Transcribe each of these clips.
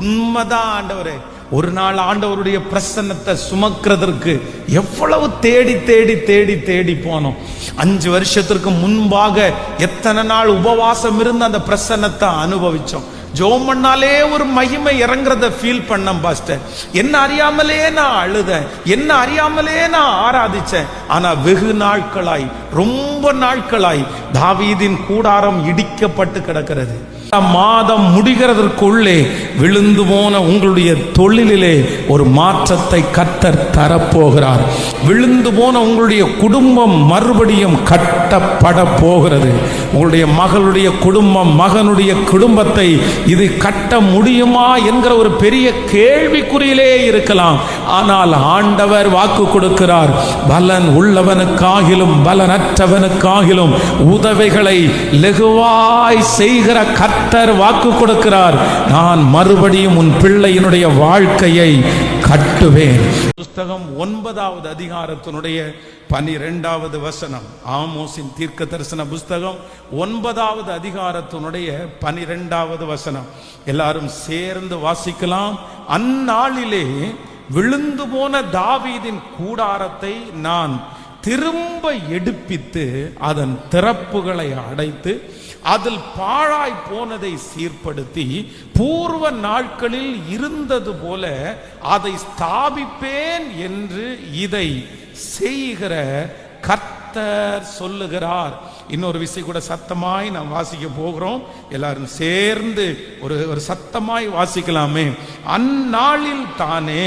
உண்மைதான் ஆண்டவரே. ஒரு நாள் ஆண்டவருடைய பிரசன்னத்தை சுமக்கிறதற்கு எவ்வளவு தேடி தேடி தேடி தேடி போனோம். 5 வருஷத்திற்கு முன்பாக எத்தனை நாள் உபவாசம் இருந்து அந்த பிரசன்னத்தை அனுபவிச்சோம். ஜோம் பண்ணாலே ஒரு மகிமை இறங்குறத ஃபீல் பண்ணேன் பாஸ்டர். என்ன அறியாமலே நான் அழுதேன், என்ன அறியாமலே நான் ஆராதிச்சேன். ஆனா வெகு நாட்களாய், ரொம்ப நாட்களாய் தாவீதின் கூடாரம் இடிக்கப்பட்டு கிடக்கிறது. மாதம் முடிகிறதற்குள்ளே விழுந்து போன உங்களுடைய தொழிலிலே ஒரு மாற்றத்தை கர்த்தர் தரப்போகிறார். விழுந்து போன உங்களுடைய குடும்பம் மறுபடியும் கட்டப்பட போகிறது. உங்களுடைய மகளுடைய குடும்பம், மகனுடைய குடும்பத்தை இது கட்ட முடியுமா என்கிற ஒரு பெரிய கேள்விக்குறியிலே இருக்கலாம். ஆனால் ஆண்டவர் வாக்கு கொடுக்கிறார், பலன் உள்ளவனுக்காகிலும் பலனற்றவனுக்காகிலும் உதவிகளை லெகுவாய் செய்கிற கர்த்தர் வாக்கு கொடுக்கிறார். நான் மறுபடியும் உன் பிள்ளையினுடைய வாழ்க்கையை கட்டுவேன். புஸ்தகம் 9வது அதிகாரத்தினுடைய 12வது வசனம். ஆமோசின் தீர்க்க தரிசன புஸ்தகம் 9வது அதிகாரத்தினுடைய 12வது வசனம். எல்லாரும் சேர்ந்து வாசிக்கலாம். அந்நாளிலே விழுந்து போன தாவீதின் கூடாரத்தை நான் திரும்ப எடுப்பித்து அதன் திறப்புகளை அடைத்து அதில் பாழாய் போனதை சீர்படுத்தி பூர்வ நாட்களில் இருந்தது போல அதை ஸ்தாபிப்பேன் என்று இதை செய்கிற கர்த்தர் சொல்லுகிறார். இன்னொரு விஷயம் கூட சத்தமாய் நாம் வாசிக்க போகிறோம். எல்லாரும் சேர்ந்து ஒரு சத்தமாய் வாசிக்கலாமே. அந்நாளில் தானே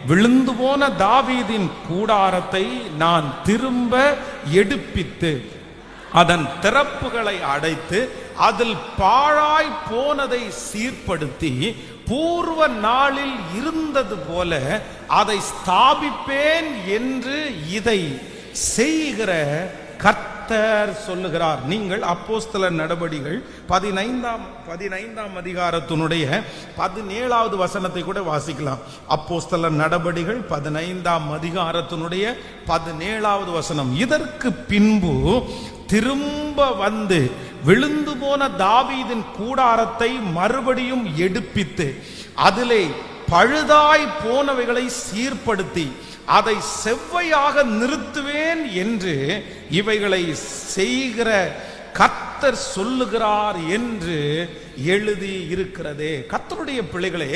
விழுந்து போன தாவீதின் கூடாரத்தை நான் திரும்ப எடுப்பித்து அதன் திறப்புகளை அடைத்து அதில் பாழாய் போனதை சீர்படுத்தி பூர்வ நாளில் இருந்தது போல அதை ஸ்தாபிப்பேன் என்று இதை செய்கிற கர்த்தர் சொல்லுகிறார். நீங்கள் அப்போஸ்தலர் நடபடிகள் 15ஆம் அதிகாரத்தினுடைய 17வது வசனத்தை கூட வாசிக்கலாம். அப்போஸ்தலர் நடபடிகள் 15ஆம் அதிகாரத்தினுடைய 17வது வசனம். இதற்கு பின்பு திரும்ப வந்து விழுந்து போன தாவீதின் கூடாரத்தை மறுபடியும் எடுப்பித்து அதிலே பழுதாய் போனவைகளை சீர்படுத்தி அதை செவ்வையாக நிறுத்துவேன் என்று இவைகளை செய்கிற கர்த்தர் சொல்லுகிறார் என்று எழுதி இருக்கிறதே. கர்த்தருடைய பிள்ளைகளே,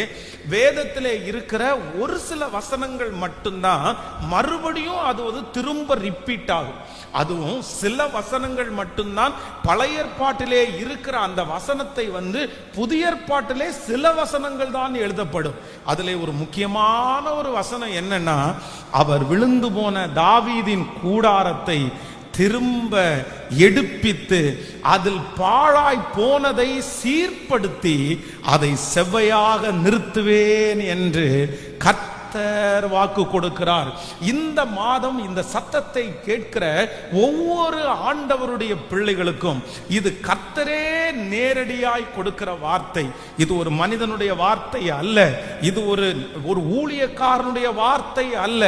வேதத்திலே இருக்கிற ஒரு சில வசனங்கள் மட்டும்தான் மறுபடியும் அது திரும்ப ரிப்பீட் ஆகும். அதுவும் சில வசனங்கள் மட்டும்தான் பழைய ஏற்பாட்டிலே இருக்கிற அந்த வசனத்தை புதிய ஏற்பாட்டிலே சில வசனங்கள் தான் எழுதப்படும். அதிலே ஒரு முக்கியமான ஒரு வசனம் என்னன்னா, அவர் விழுந்து போன தாவீதின் கூடாரத்தை திரும்ப எடுப்பித்து அதில் பாழாய் போனதை சீர்படுத்தி அதை செவ்வையாக நிறுத்துவேன் என்று கர்த்தர் வாக்கு கொடுக்கிறார். இந்த மாதம் இந்த சத்தத்தை கேட்கிற ஒவ்வொரு ஆண்டவருடைய பிள்ளைகளுக்கும் இது கர்த்தரே நேரடியாய் கொடுக்கிற வார்த்தை. இது ஒரு மனிதனுடைய வார்த்தை அல்ல, இது ஒரு ஊழியக்காரனுடைய வார்த்தை அல்ல.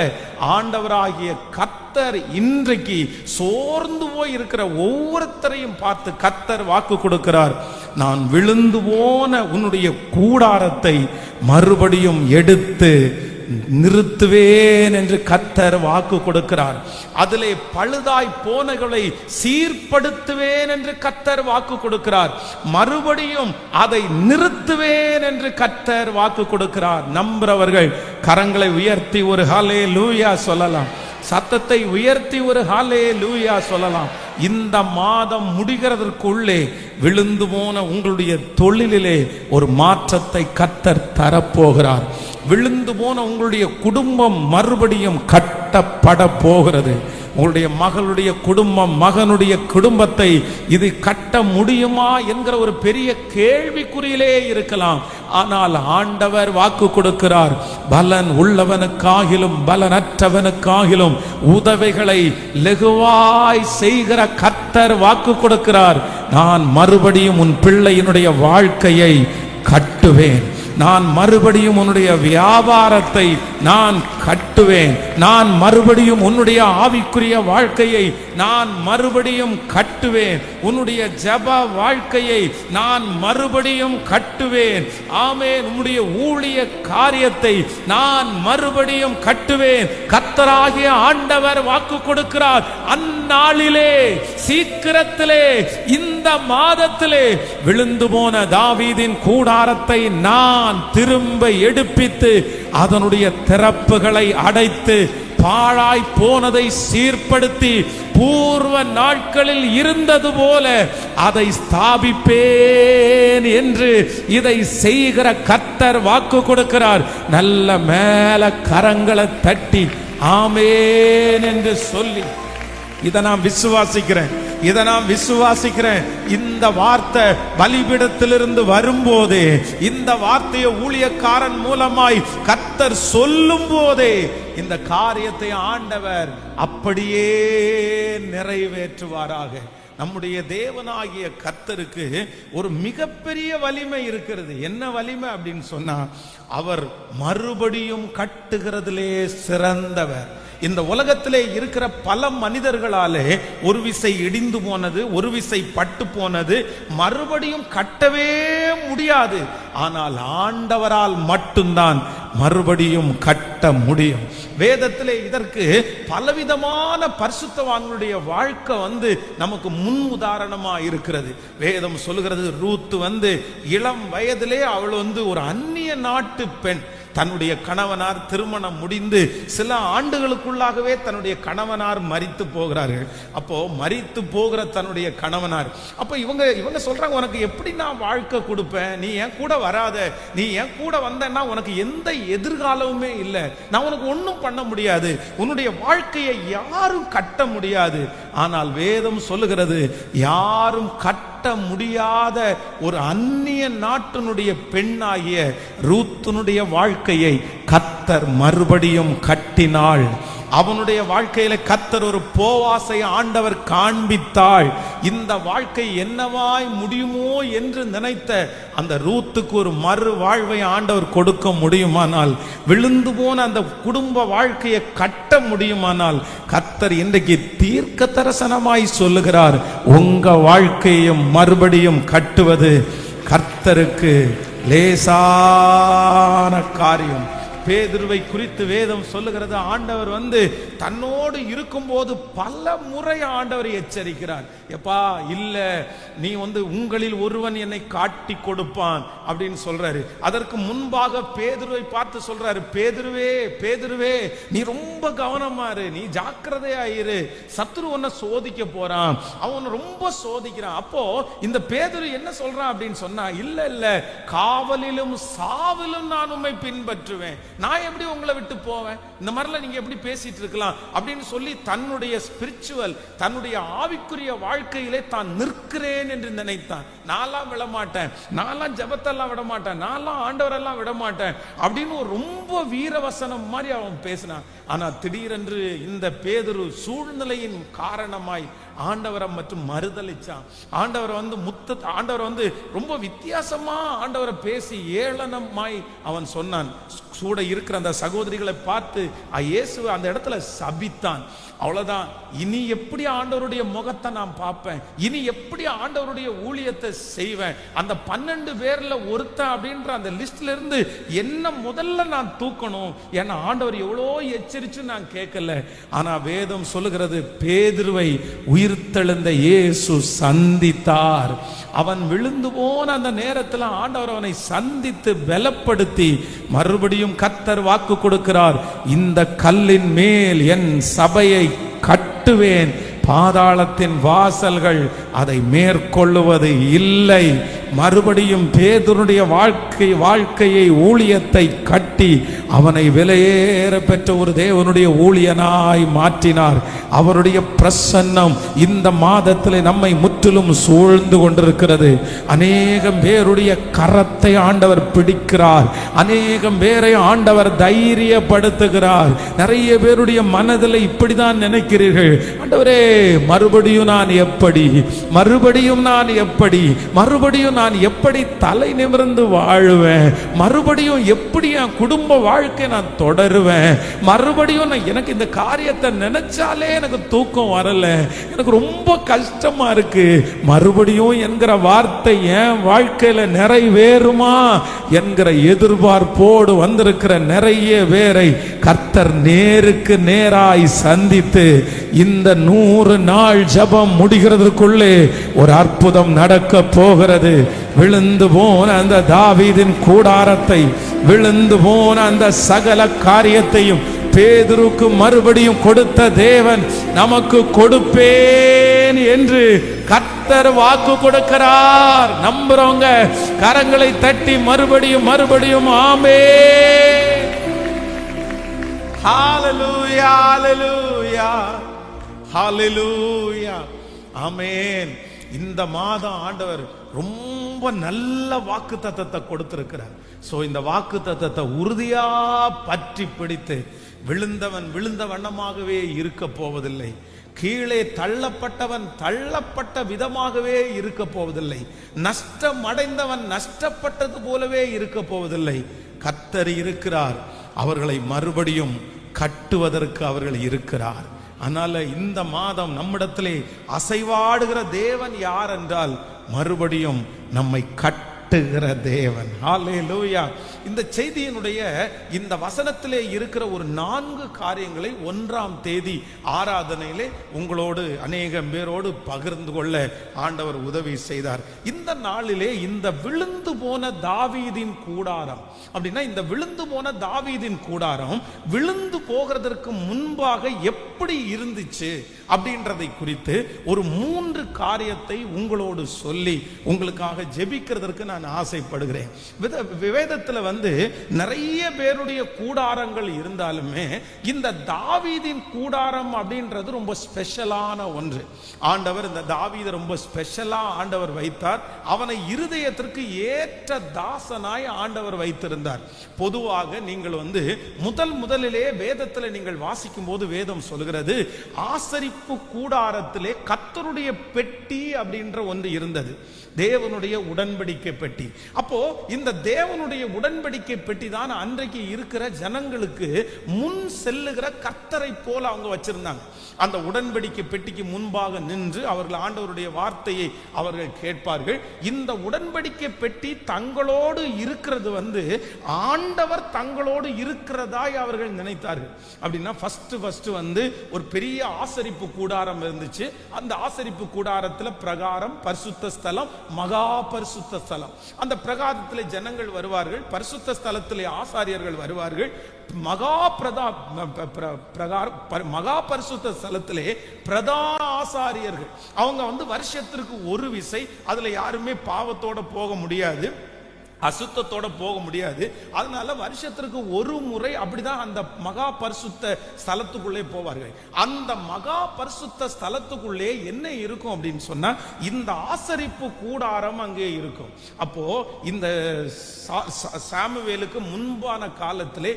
ஆண்டவராகிய கர்த்தர் இன்றைக்கு சோர்ந்து போய் இருக்கிற ஒவ்வொருத்தரையும் பார்த்து கர்த்தர் வாக்கு கொடுக்கிறார். நான் விழுந்து போன உன்னுடைய கூடாரத்தை மறுபடியும் எடுத்து நிறுத்துவேன் என்று கர்த்தர் வாக்கு கொடுக்கிறார். அதிலே பழுதாய் போனகளை சீர்படுத்துவேன் என்று கர்த்தர் வாக்கு கொடுக்கிறார். மறுபடியும் அதை நிறுத்துவேன் என்று கர்த்தர் வாக்கு கொடுக்கிறார். நம்புறவர்கள் கரங்களை உயர்த்தி ஒரு ஹல்லேலூயா சொல்லலாம். சத்தத்தை உயர்த்தி ஒரு ஹல்லேலூயா சொல்லலாம். இந்த மாதம் முடிகிறதற்குள்ளே விழுந்து போன உங்களுடைய தொழிலிலே ஒரு மாற்றத்தை கர்த்தர் தரப்போகிறார். விழுந்து போன உங்களுடைய குடும்பம் மறுபடியும் கட்டப்பட போகிறது. உங்களுடைய மகளுடைய குடும்பம், மகனுடைய குடும்பத்தை இது கட்ட முடியுமா என்கிற ஒரு பெரிய கேள்விக்குறியிலே இருக்கலாம். ஆனால் ஆண்டவர் வாக்கு கொடுக்கிறார், பலன் உள்ளவனுக்காகிலும் பலனற்றவனுக்காகிலும் உதவிகளை லெகுவாய் செய்கிற கர்த்தர் வாக்கு கொடுக்கிறார். நான் மறுபடியும் உன் பிள்ளையினுடைய வாழ்க்கையை கட்டுவேன். நான் மறுபடியும் உன்னுடைய வியாபாரத்தை நான் கட்டுவேன். நான் மறுபடியும் உன்னுடைய ஆவிக்குரிய வாழ்க்கையை நான் மறுபடியும் கட்டுவேன். உன்னுடைய ஜெப வாழ்க்கையை நான் மறுபடியும் கட்டுவேன். ஆமென். உன்னுடைய ஊழிய காரியத்தை நான் மறுபடியும் கட்டுவேன். கர்த்தராகிய ஆண்டவர் வாக்கு கொடுக்கிறார். அந்நாளிலே, சீக்கிரத்திலே, இந்த மாதத்திலே விழுந்து போன தாவீதின் கூடாரத்தை நான் திரும்ப எடுப்பித்து அதனுடைய திறப்புகளை அடைத்து பாழாய் போனதை சீர்படுத்தி பூர்வ நாட்களில் இருந்தது போல அதை ஸ்தாபிப்பேன் என்று இதை செய்கிற கர்த்தர் வாக்கு கொடுக்கிறார். நல்ல மேல கரங்களை தட்டி ஆமென் என்று சொல்லி இதை நான் விசுவாசிக்கிறேன். இந்த வார்த்தை பலிபீடத்திலிருந்து வரும்போதே, இந்த வார்த்தையை ஊழியக்காரன் மூலமாய் கர்த்தர் சொல்லும் போதே இந்த காரியத்தை ஆண்டவர் அப்படியே நிறைவேற்றுவாராக. நம்முடைய தேவனாகிய கர்த்தருக்கு ஒரு மிகப்பெரிய வலிமை இருக்கிறது. என்ன வலிமை அப்படின்னு சொன்னா, அவர் மறுபடியும் கட்டுகிறதிலே சிறந்தவர். இந்த உலகத்திலே இருக்கிற பல மனிதர்களாலே ஒரு விசை இடிந்து போனது, ஒரு விசை பட்டு போனது, மறுபடியும் கட்டவே முடியாது. ஆனால் ஆண்டவரால் மட்டும்தான் மறுபடியும் கட்ட முடியும். வேதத்திலே இதற்கு பலவிதமான பரிசுத்தவான்களுடைய வாழ்க்கை நமக்கு முன் உதாரணமா இருக்கிறது. வேதம் சொல்லுகிறது, ரூத் இளம் வயதிலே அவள் ஒரு அந்நிய நாட்டு பெண். தன்னுடைய கணவனார் திருமணம் முடிந்து சில ஆண்டுகளுக்குள்ளாகவே தன்னுடைய கணவனார் மரித்து போகிறார்கள். அப்போ மரித்து போகிற தன்னுடைய கணவனார் அப்போ இவங்க சொல்றாங்க, உனக்கு எப்படி நான் வாழ்க்கை கொடுப்பேன்? நீ என் கூட வராத, நீ என் கூட வந்தன்னா உனக்கு எந்த எதிர்காலமுமே இல்லை, நான் உனக்கு ஒன்றும் பண்ண முடியாது, உன்னுடைய வாழ்க்கையை யாரும் கட்ட முடியாது. ஆனால் வேதம் சொல்லுகிறது, யாரும் கட்ட முடியாத ஒரு அந்நிய நாட்டினுடைய பெண்ணாகிய ரூத்தினுடைய வாழ்க்கையை கர்த்தர் மறுபடியும் கட்டினாள். அவனுடைய வாழ்க்கையில கர்த்தர் ஒரு போவாசை ஆண்டவர் காண்பித்தாள். இந்த வாழ்க்கை என்னவாய் முடியுமோ என்று நினைத்த அந்த ரூத்துக்கு ஒரு மறு வாழ்வை ஆண்டவர் கொடுக்க முடியுமானால், விழுந்து போன அந்த குடும்ப வாழ்க்கையை கட்ட முடியுமானால், கர்த்தர் இன்றைக்கு தீர்க்க தரிசனமாய் சொல்லுகிறார், உங்க வாழ்க்கையும் மறுபடியும் கட்டுவது கர்த்தருக்கு லேசான காரியம். பேதுருவை குறித்து வேதம் சொல்லுகிறது, ஆண்டவர் தன்னோடு இருக்கும்போது பல முறை ஆண்டவர் எச்சரிக்கிறார். எப்பா இல்ல, நீ உங்களில் ஒருவன் என்னை காட்டி கொடுப்பான் அப்படின்னு சொல்றாரு. அதற்கு முன்பாக பேதுருவை பார்த்து சொல்றாரு, பேதுருவே பேதுருவே, நீ ரொம்ப கவனமா இரு, நீ ஜாக்கிரதையா இரு, சத்துரு உன்னை சோதிக்க போறான், அவன் ரொம்ப சோதிக்கிறான். அப்போ இந்த பேதுரு என்ன சொல்றான் அப்படின்னு சொன்னா, இல்ல இல்ல, காவலிலும் சாவிலும் நான் உம்மை பின்பற்றுவேன், நான் எப்படி உங்களை விட்டு போவேன், இந்த மாதிரிலாம் நீங்க எப்படி பேசிட்டு இருக்கலாம் அப்படின்னு சொல்லி தன்னுடைய ஸ்பிரிச்சுவல், தன்னுடைய ஆவிக்குரிய வாழ்க்கையிலே தான் நிற்கிறேன் என்று நினைத்தான். நான்லாம் விடமாட்டேன், நான்லாம் ஜபத்தெல்லாம் விடமாட்டேன், நான்லாம் ஆண்டவரெல்லாம் விடமாட்டேன் அப்படின்னு ரொம்ப வீரவசனம் மாதிரி அவன் பேசினான். ஆனா திடீரென்று இந்த பேதுரு சூழ்நிலையின் காரணமாய் ஆண்டவரை மற்றும் மறுதலிச்சான். ஆண்டவர் ஆண்டவர் ரொம்ப வித்தியாசமா ஆண்டவரை பேசி ஏளனமாய் அவன் சொன்னான். கூட இருக்கிற அந்த சகோதரிகளை பார்த்து இயேசுவை அந்த இடத்துல சபித்தான். அவ்வளவுதான், இனி எப்படி ஆண்டவருடைய முகத்தை நான் பார்ப்பேன், இனி எப்படி ஆண்டவருடைய ஊழியத்தை செய்வேன், அந்த 12 பேர்ல ஒருத்தன் அப்படின்ற அந்த லிஸ்ட்ல இருந்து என்ன முதல்ல நான் தூக்கணும். ஏன்னா ஆண்டவர் எவ்வளோ எச்சரிச்சு நான் கேட்கல. ஆனா வேதம் சொல்லுகிறது, பேதுருவை உயிர்த்தெழுந்த இயேசு சந்தித்தார். அவன் விழுந்து போன அந்த நேரத்தில் ஆண்டவர் அவனை சந்தித்து பலப்படுத்தி மறுபடியும் கர்த்தர் வாக்கு கொடுக்கிறார், இந்த கல்லின் மேல் என் சபையை கட்டுவேன், பாதாளத்தின் வாசல்கள் அதை மேற்கொள்ளுவது இல்லை. மறுபடியும் பேதுருடைய வாழ்க்கையை ஊழியத்தை கட்டி அவனை விலையேற பெற்ற ஒரு தேவனுடைய ஊழியனாய் மாற்றினார். அவருடைய பிரசன்னம் இந்த மாதத்தில் நம்மை முற்றிலும் சூழ்ந்து கொண்டிருக்கிறது. அநேகம் பேருடைய கரத்தை ஆண்டவர் பிடிக்கிறார். அநேகம் பேரை ஆண்டவர் தைரியப்படுத்துகிறார். நிறைய பேருடைய மனதில் இப்படிதான் நினைக்கிறீர்கள், ஆண்டவரே மறுபடியும் நான் எப்படி, மறுபடியும் நான் எப்படி, மறுபடியும் நான் எப்படி தலை நிமிர்ந்து வாழுவேன், மறுபடியும் எப்படி என் குடும்ப வாழ்க்கை நான் தொடருவேன், மறுபடியும் எனக்கு இந்த காரியத்தை நினைச்சாலே எனக்கு தூக்கம் வரல, எனக்கு ரொம்ப கஷ்டமா இருக்கு, மறுபடியும் என்கிற வார்த்தை என் வாழ்க்கையில நிறைவேறுமா என்கிற எதிர்பார்ப்போடு வந்திருக்கிற நிறைய பேரை கர்த்தர் நேருக்கு நேராய் சந்தித்து இந்த 100 நாள் ஜெபம் முடிகிறதுக்குள்ளே ஒரு அற்புதம் நடக்க போகிறது. விழுந்து போன அந்த தாவீதின் கூடாரத்தை, விழுந்து போன அந்த சகல காரியத்தையும் பேதுருக்கு மறுபடியும் கொடுத்த தேவன் நமக்கு கொடுப்பேன் என்று கர்த்தர் வாக்கு கொடுக்கிறார். நம்புறவங்க கரங்களை தட்டி மறுபடியும் மறுபடியும் ஆமென். ஹalleluya ஹalleluya ஹalleluya ஆமென். இந்த மாதம் ஆண்டவர் ரொம்ப நல்ல வாக்குத்தத்தத்தை கொடுத்திருக்கிறார். சோ இந்த வாக்குத்தத்தத்தை உறுதியா பற்றி பிடித்து விழுந்தவன் விழுந்த வண்ணமாகவே இருக்க போவதில்லை, கீழே தள்ளப்பட்டவன் தள்ளப்பட்ட விதமாகவே இருக்க போவதில்லை, நஷ்டம் அடைந்தவன் நஷ்டப்பட்டது போலவே இருக்க போவதில்லை. கர்த்தர் இருக்கிறார், அவர்களை மறுபடியும் கட்டுவதற்கு அவர்கள் இருக்கிறார். அதனால இந்த மாதம் நம்மிடத்திலே அசைவாடுகிற தேவன் யார் என்றால் மறுபடியும் நம்மை கட்டுகிற தேவன். ஹalleluya. இந்த செய்தியினுடைய இந்த வசனத்திலே இருக்கிற ஒரு 4 காரியங்களை 1ஆம் தேதி ஆராதனையிலே உங்களோடு அநேகம் பேரோடு பகிர்ந்து கொள்ள ஆண்டவர் உதவி செய்தார். இந்த நாளிலே இந்த விழுந்து போன தாவீதின் கூடாரம் அப்படின்னா, இந்த விழுந்து போன தாவீதின் கூடாரம் விழுந்து போகிறதற்கு முன்பாக எப்படி இருந்துச்சு அப்படின்றதை குறித்து ஒரு 3 காரியத்தை உங்களோடு சொல்லி உங்களுக்காக ஜெபிக்கிறதற்கு நான் ஆசைப்படுகிறேன். வேதத்துல நிறைய பேருடைய கூடாரங்கள் இருந்தாலுமே இந்த தாவீதின் கூடாரம் அப்படின்றது ரொம்ப ஸ்பெஷலான ஒன்று. ஆண்டவர் இந்த தாவீதை ரொம்ப ஸ்பெஷலா ஆண்டவர் வைத்தார். அவனை இருதயத்திற்கு ஏற்ற தாசனாய் ஆண்டவர் வைத்திருந்தார். பொதுவாக நீங்கள் முதலிலே வேதத்தில் நீங்கள் வாசிக்கும் போது வேதம் சொல்கிறது, ஆசரிப்பு கூடாரத்திலே கர்த்தருடைய பெட்டி அப்படின்ற ஒன்று இருந்தது, தேவனுடைய உடன்படிக்கை பெட்டி. அப்போ இந்த தேவனுடைய உடன்படிக்கை பெட்டி தான் அன்றைக்கு இருக்கிற ஜனங்களுக்கு முன் செல்லுகிற கர்த்தரை போல அவங்க வச்சிருந்தாங்க. அந்த உடன்படிக்கை பெட்டிக்கு முன்பாக நின்று அவர்கள் ஆண்டவருடைய வார்த்தையை அவர்கள் கேட்பார்கள். இந்த உடன்படிக்கை பெட்டி தங்களோடு இருக்கிறது ஆண்டவர் தங்களோடு இருக்கிறதாய் அவர்கள் நினைத்தார்கள். அப்படின்னா ஃபர்ஸ்ட் ஒரு பெரிய ஆசரிப்பு கூடாரம் இருந்துச்சு. அந்த ஆசரிப்பு கூடாரத்தில் பிரகாரம், பரிசுத்த ஸ்தலம், மகா பரிசுத்த ஸ்தலம். அந்த பிரகாரத்தில் ஜனங்கள் வருவார்கள், பரிசுத்த ஸ்தலத்திலே ஆசாரியர்கள் வருவார்கள். மகா பரிசுத்த ஸ்தலத்திலே பிரதான ஆசாரியர்கள் அவங்க வருஷத்திற்கு ஒரு விசை, அதுல யாருமே பாவத்தோட போக முடியாது, அசுத்தத்தோட போக முடியாது. அதனால வருஷத்திற்கு ஒரு முறை அப்படிதான் அந்த மகா பரிசுத்த ஸ்தலத்துக்குள்ளே போவார்கள். அந்த மகா பரிசுத்த ஸ்தலத்துக்குள்ளே என்ன இருக்கும் அப்படின்னு சொன்னா, இந்த ஆசரிப்பு கூடாரம் அங்கே இருக்கும். அப்போ இந்த சாமுவேலுக்கு முன்பான காலத்திலே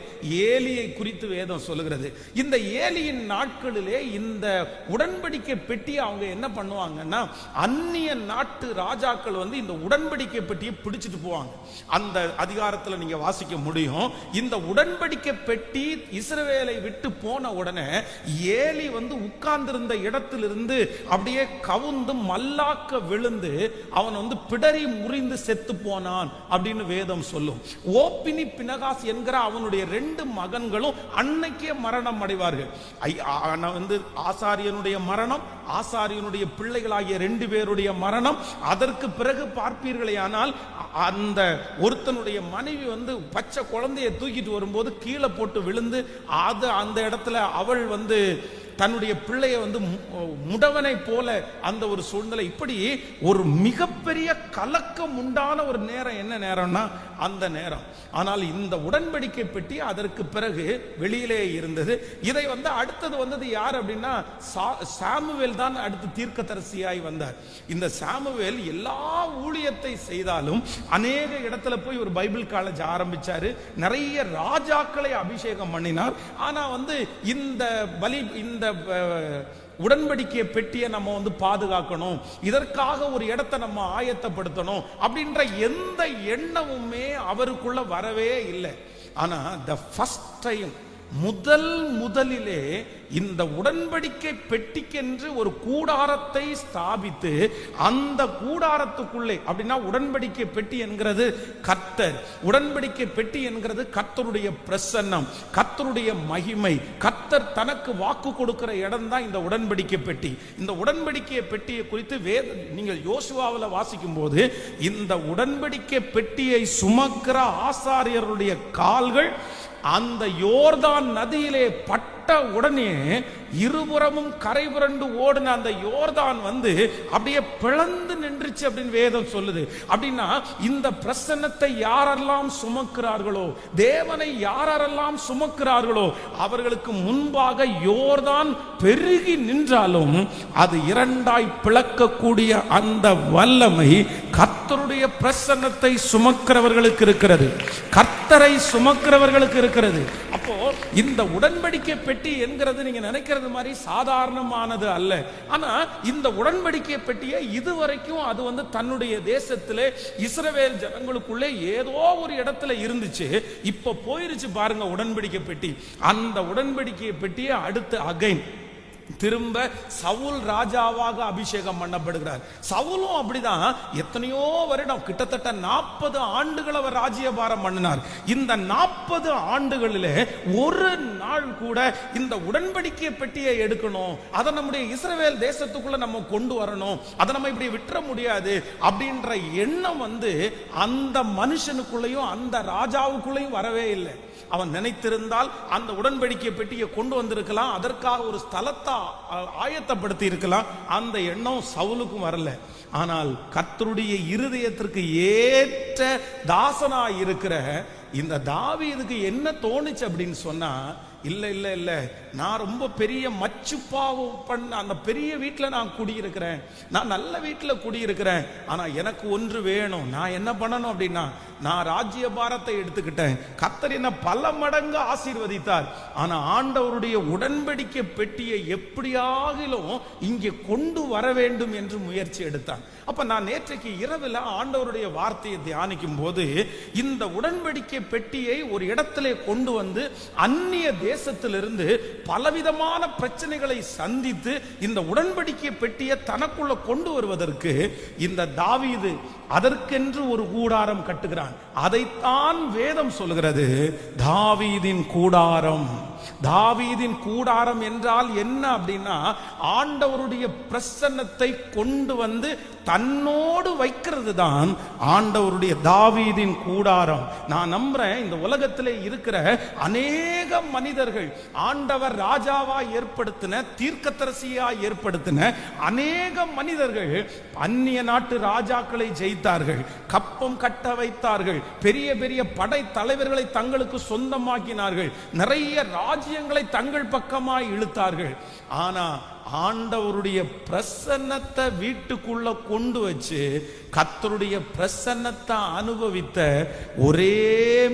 ஏலியை குறித்து வேதம் சொல்லுகிறது. இந்த ஏலியின் நாட்களிலே இந்த உடன்படிக்கை பெட்டி அவங்க என்ன பண்ணுவாங்கன்னா, அந்நிய நாட்டு ராஜாக்கள் இந்த உடன்படிக்கை பெட்டியை பிடிச்சிட்டு போவாங்க. அந்த அதிகாரத்தில் நீங்க வாசிக்க முடியும். இந்த உடன்படிக்கை பெட்டி இஸ்ரவேலை விட்டு போன உடனே ஏலி உட்கார்ந்திருந்த இடத்திலிருந்து அப்படியே கவுந்து மல்லாக்க விழுந்து அவன் பிடரி முறிந்து செத்து போனான் அப்படின்னு வேதம் சொல்லும். ஓபினி பினகாஸ் என்கிற அவனுடைய 2 மகன்களும் அன்னைக்கே மரணம் அடைவார்கள். ஆசாரியனுடைய மரணம், ஆசாரியனுடைய பிள்ளைகளாகிய 2 பேருடைய மரணம். அதற்கு பிறகு பார்ப்பீர்களே ஆனால் அந்த ஒருத்தனுடைய மனைவி பச்சை குழந்தையை தூக்கிட்டு வரும்போது கீழே போட்டு விழுந்து அது அந்த இடத்துல அவள் தன்னுடைய பிள்ளையை முடவனை போல அந்த ஒரு சூழ்நிலை, இப்படி ஒரு மிகப்பெரிய கலக்கம் உண்டான ஒரு நேரம். என்ன நேரம்னா அந்த நேரம். ஆனால் இந்த உடன்படிக்கை பெட்டி அதற்கு பிறகு வெளியிலே இருந்தது. இதை அடுத்தது வந்தது யார் அப்படின்னா சாமுவேல் தான் அடுத்து தீர்க்கதரிசியாய் வந்தார். இந்த சாமுவேல் எல்லா ஊழியத்தை செய்தாலும் அநேக இடத்துல போய் ஒரு பைபிள் காலேஜ் ஆரம்பிச்சாரு, நிறைய ராஜாக்களை அபிஷேகம் பண்ணினார். ஆனா இந்த உடன்படிக்கை பெட்டியை நம்ம பாதுகாக்கணும், இதற்காக ஒரு இடத்தை நம்ம ஆயத்தப்படுத்தணும் அப்படின்ற எந்த எண்ணமுமே அவருக்குள்ள வரவே இல்லை. ஆனா the first time முதலிலே இந்த உடன்படிக்கை பெட்டிக்கென்று ஒரு கூடாரத்தை ஸ்தாபித்து அந்த கூடாரத்துக்குள்ளே, அப்படின்னா உடன்படிக்கை பெட்டி என்கிறது கர்த்தர், உடன்படிக்கை பெட்டி என்கிறது கர்த்தருடைய பிரசன்னம், கர்த்தருடைய மகிமை, கர்த்தர் தனக்கு வாக்கு கொடுக்கிற இடம் தான் இந்த உடன்படிக்கை பெட்டி. இந்த உடன்படிக்கை பெட்டியை குறித்து நீங்கள் யோசுவாவில் வாசிக்கும் போது இந்த உடன்படிக்கை பெட்டியை சுமக்கிற ஆசாரியருடைய கால்கள் அந்த யோர்தான் நதியிலே பட்ட உடனே இருபுறமும் கரை புரண்டு ஓடின அந்த யோர்தான் அப்படியே பிளந்து நின்றுச்சு அப்படின்னு வேதம் சொல்லுது. அப்படின்னா இந்த பிரசன்னத்தை யாரெல்லாம் சுமக்கிறார்களோ, தேவனை யாரெல்லாம் சுமக்கிறார்களோ அவர்களுக்கு முன்பாக யோர்தான் பெருகி நின்றாலும் அது இரண்டாய் பிளக்கக்கூடிய அந்த வல்லமை கர்த்தருடைய பிரசன்னத்தை சுமக்கிறவர்களுக்கு இருக்கிறது, கர்த்தரை சுமக்கிறவர்களுக்கு இருக்கிறது. அப்போ இந்த உடன்படிக்கை பெட்டி என்கிறது நீங்க நினைக்கிறது மாதிரி சாதாரணமானது அல்ல. ஆனா இந்த உடன்படிக்கை பெட்டியை இதுவரைக்கும் அது தன்னுடைய தேசத்திலே இஸ்ரவேல் ஜனங்களுக்குள்ளே ஏதோ ஒரு இடத்துல இருந்துச்சு. இப்ப போயிருச்சு பாருங்க உடன்படிக்கை பெட்டி. அந்த உடன்படிக்கை பெட்டியை அடுத்து அகைன் திரும்ப சவுல் ராஜாவாக அபிஷேகம் பண்ணப்படுகிறார். சவுலும் அப்படிதான் எத்தனையோ வருடம், கிட்டத்தட்ட 40 ஆண்டுகள் அவர் ராஜ்யபாரம் பண்ணினார். இந்த 40 ஆண்டுகளிலே ஒரு நாள் கூட இந்த உடன்படிக்கை பெட்டியை எடுக்கணும், அதை நம்முடைய இஸ்ரவேல் தேசத்துக்குள்ள நம்ம கொண்டு வரணும், அதை நம்ம இப்படி விட்டுற முடியாது அப்படின்ற எண்ணம் அந்த மனுஷனுக்குள்ளேயும் அந்த ராஜாவுக்குள்ளேயும் வரவே இல்லை. அவன் நினைத்திருந்தால் அந்த உடன்படிக்கை பெட்டியை கொண்டு வந்திருக்கலாம், அதற்காக ஒரு ஸ்தலத்தை ஆயத்தப்படுத்தி இருக்கலாம். அந்த எண்ணம் சவுலுக்கும் வரல. ஆனால் கர்த்தருடைய இருதயத்திற்கு ஏற்ற தாசனாய் இருக்கிற இந்த தாவீதுக்கு என்ன தோணுச்சு அப்படின்னு சொன்னா, இல்ல இல்ல இல்ல, நான் ரொம்ப பெரிய மச்சுப்பாவம் பண்ண அந்த பெரிய வீட்டில் நான் குடியிருக்கிறேன், நான் நல்ல வீட்டில் குடியிருக்கிறேன், ஆனா எனக்கு ஒன்று வேணும். நான் என்ன பண்ணணும் அப்படின்னா, நான் ராஜ்ய பாரத்தை எடுத்துக்கிட்டேன், கர்த்தர் என்ன பல மடங்கு ஆசீர்வதித்தார், ஆனா ஆண்டவருடைய உடன்படிக்கை பெட்டியை எப்படியாகிலும் இங்கே கொண்டு வர வேண்டும் என்று முயற்சி எடுத்தான். அப்ப நான் நேற்றைக்கு இரவில் ஆண்டவருடைய வார்த்தையை தியானிக்கும் போது இந்த உடன்படிக்கை பெட்டியை ஒரு இடத்திலே கொண்டு அந்நிய தேசத்திலிருந்து பலவிதமான பிரச்சனைகளை சந்தித்து இந்த உடன்படிக்கை பெட்டியை தனக்குள்ள கொண்டு வருவதற்கு இந்த தாவீது அதற்கென்று ஒரு கூடாரம் கட்டுகிறான். அதைத்தான் வேதம் சொல்கிறது தாவீதின் கூடாரம். தாவீதின் கூடாரம் என்றால் என்ன அப்படின்னா, ஆண்டவருடைய பிரசன்னத்தை கொண்டு தன்னோடு வைக்கிறது தான் ஆண்டவருடைய தாவீதின் கூடாரம். நான் நம்புறேன் இந்த உலகத்திலே இருக்கிற அநேக மனிதர்கள், ஆண்டவர் ராஜாவா ஏற்படுத்தின, தீர்க்கதரிசியா ஏற்படுத்தின அநேக மனிதர்கள் அந்நிய நாட்டு ராஜாக்களை ஜெயித்தார்கள், கப்பம் கட்ட வைத்தார்கள், பெரிய பெரிய படை தலைவர்களை தங்களுக்கு சொந்தமாக்கினார்கள், நிறைய ராஜ்யங்களை தங்கள் பக்கமாய் இழுத்தார்கள். ஆனா ஆண்டவருடைய பிரசன்னத்தை வீட்டுக்குள்ள கொண்டு வச்சு கர்த்தருடைய பிரசன்னத்தை அனுபவித்த ஒரே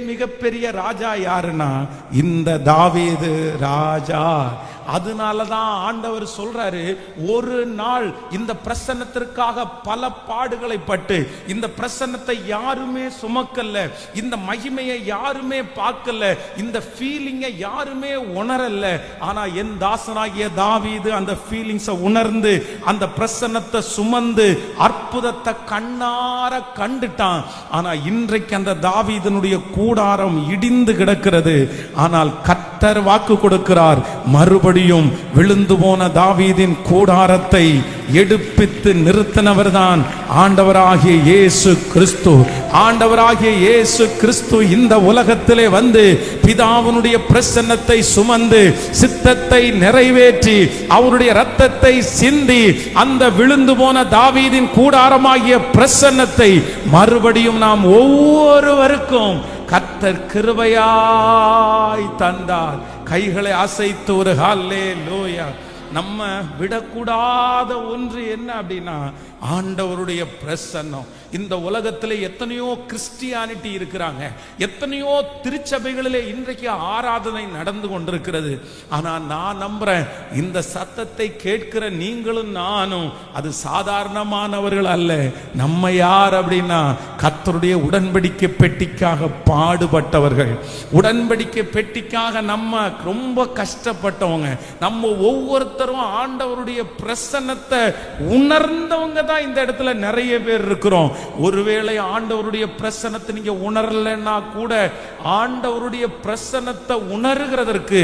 மிகப்பெரிய ராஜா யாருன்னா இந்த தாவீது ராஜா. அதனாலதான் ஆண்டவர் சொல்றாரு, ஒரு நாள் இந்த பிரசன்னத்திற்காக பல பாடுகளை பட்டு, இந்த பிரசன்னத்தை யாருமே சுமக்கல, இந்த மகிமையை யாருமே பார்க்கல, இந்த ஃபீலிங்கை யாருமே உணரல. ஆனா என் தாசனாகிய தாவீது அந்த ஃபீலிங்ஸை உணர்ந்து அந்த பிரசன்னத்தை சுமந்து அற்புதத்தை கண்ணார கண்டுட்டான். ஆனா இன்றைக்கு அந்த தாவீதனுடைய கூடாரம் இடிந்து கிடக்கிறது. ஆனால் கர்த்தர் வாக்கு கொடுக்கிறார், மறுபடியும் விழுந்து போன தாவீதின் கூடாரத்தை எடுப்பித்து நிறுத்தினவர் தான் ஆண்டவராகிய இயேசு கிறிஸ்து. ஆண்டவராகிய இயேசு கிறிஸ்து இந்த உலகத்திலே வந்து பிதாவினுடைய பிரசன்னத்தை சுமந்து சித்தத்தை நிறைவேற்றி அவருடைய இரத்தத்தை சிந்தி அந்த விழுந்து போன தாவீதின் கூடாரமாகிய பிரசன்னத்தை மறுபடியும் நாம் ஒவ்வொருவருக்கும் கர்த்தர் கிருபையாய் தந்தார். கைகளை அசைத்து ஒரு ஹல்லேலூயா. நம்ம விடக்கூடாத ஒன்று என்ன அப்படின்னா ஆண்டவருடைய பிரசன்னம். இந்த உலகத்தில் எத்தனையோ கிறிஸ்டியானிட்டி இருக்கிறாங்க, எத்தனையோ திருச்சபைகளிலே இன்றைக்கு ஆராதனை நடந்து கொண்டிருக்கிறது. ஆனால் நான் நம்புறேன், இந்த சத்தத்தை கேட்கிற நீங்களும் நானும் அது சாதாரணமானவர்கள் அல்ல. நம்ம யார் அப்படின்னா கர்த்தருடைய உடன்படிக்கை பெட்டிக்காக பாடுபட்டவர்கள், உடன்படிக்கை பெட்டிக்காக நம்ம ரொம்ப கஷ்டப்பட்டவங்க. நம்ம ஒவ்வொருத்தரும் ஆண்டவருடைய பிரசன்னத்தை உணர்ந்தவங்க தான் இந்த இடத்துல நிறைய பேர் இருக்கிறோம். ஒருவேளை ஆண்டவருடைய பிரசன்னத்தை நீங்க உணரலன்னா கூட ஆண்டவருடைய பிரசன்னத்தை உணர்கிறதற்கு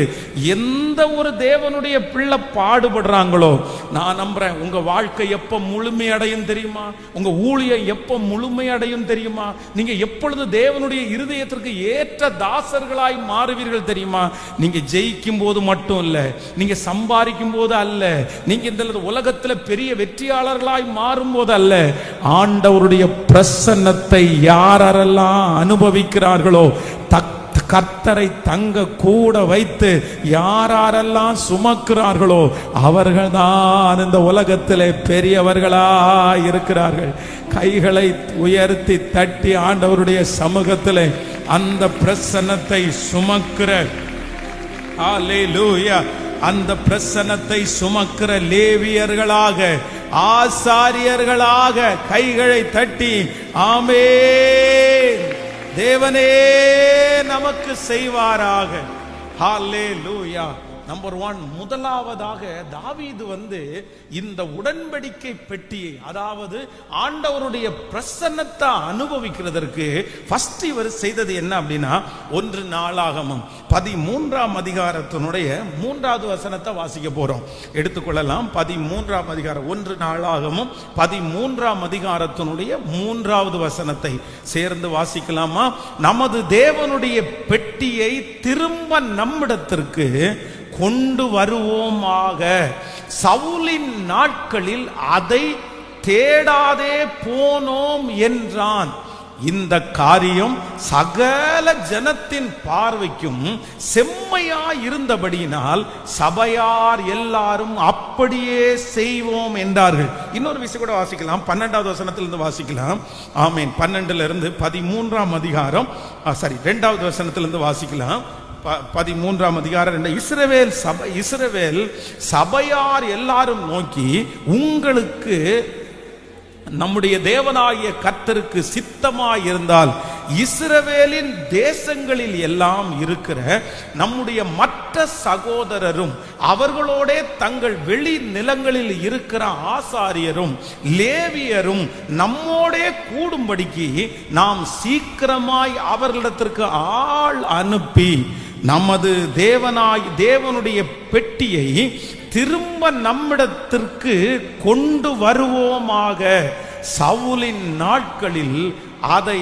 எந்த ஒரு தேவனுடைய பிள்ளை பாடுபடுறாங்களோ நான் நம்புறேன், உங்க வாழ்க்கை எப்ப முழுமையடையும் தெரியுமா? உங்க ஊழியம் எப்ப முழுமையடையும் தெரியுமா? நீங்க எப்பொழுது தேவனுடைய இருதயத்திற்கு ஏற்ற தாசர்களாய் மாறுவீர்கள் தெரியுமா? நீங்க ஜெயிக்கும் போது மட்டும் இல்ல, நீங்க சம்பாதிக்கும் போது அல்ல, நீங்க இந்த உலகத்தில் பெரிய வெற்றியாளர்களாய் மாறும் போது அல்ல, ஆண்டவருடைய பிரசன்னத்தை யாரெல்லாம் அனுபவிக்கிறார்களோ, கர்த்தரை தங்க கூட வைத்து யாரெல்லாம் சுமக்கிறார்களோ அவர்கள்தான் இந்த உலகத்திலே பெரியவர்களாய் இருக்கிறார்கள். கைகளை உயர்த்தி தட்டி ஆண்டவருடைய சமூகத்திலே அந்த பிரசன்னத்தை சுமக்கிற ஹல்லேலூயா, அந்த பிரசன்னத்தை சுமக்கிற லேவியர்களாக ஆசாரியர்களாக கைகளை தட்டி ஆமென் தேவனே நமக்கு செய்வாராக. ஹல்லேலூயா. நம்பர் 1, முதலாவதாக தாவீது வந்து இந்த உடன்படிக்கை பெட்டியை, அதாவது ஆண்டவருடைய பிரசன்னத்தை அனுபவிக்கிறதற்கு ஃபர்ஸ்ட் இவர் செய்தது என்ன அப்படின்னா 1 நாளாகமம் 13ஆம் அதிகாரத்தினுடைய 3வது வசனத்தை வாசிக்க போறோம். எடுத்துக்கொள்ளலாம். 13ஆம் அதிகாரம் 1 நாளாகமம் 13ஆம் அதிகாரத்தினுடைய 3வது வசனத்தை சேர்ந்து வாசிக்கலாமா? நமது தேவனுடைய பெட்டியை திரும்ப நம்மிடத்திற்கு கொண்டு வருவோமாக. சவுலின் நாட்களில் அதை தேடாதே போனோம் என்றான். இந்த காரியம் சகல ஜனத்தின் பார்வைக்கும் செம்மையாய் இருந்தபடியினால் சபையார் எல்லாரும் அப்படியே செய்வோம் என்றார்கள். இன்னொரு விஷயம் கூட வாசிக்கலாம், 12வது வசனத்திலிருந்து வாசிக்கலாம். ஆமேன். 12லிருந்து 13ஆம் அதிகாரம் 2வது வசனத்திலிருந்து வாசிக்கலாம். 13ஆம் அதிகாரம். இஸ்ரவேல் சபையார் எல்லாரும் நோக்கி, உங்களுக்கு நம்முடைய தேவனாகிய கர்த்தருக்கு சித்தமாய் இருந்தால் இஸ்ரவேலின் தேசங்களில் எல்லாம் இருக்கிற நம்முடைய மற்ற சகோதரரும் அவர்களோட தங்கள் வெளி நிலங்களில் இருக்கிற ஆசாரியரும் லேவியரும் நம்மோடே கூடும்படிக்கு நாம் சீக்கிரமாய் அவர்களிடத்திற்கு ஆள் அனுப்பி நமது தேவனுடைய பெட்டியை திரும்ப நம்மிடத்திற்கு கொண்டு வருவோமாக. சவுலின் நாட்களில் அதை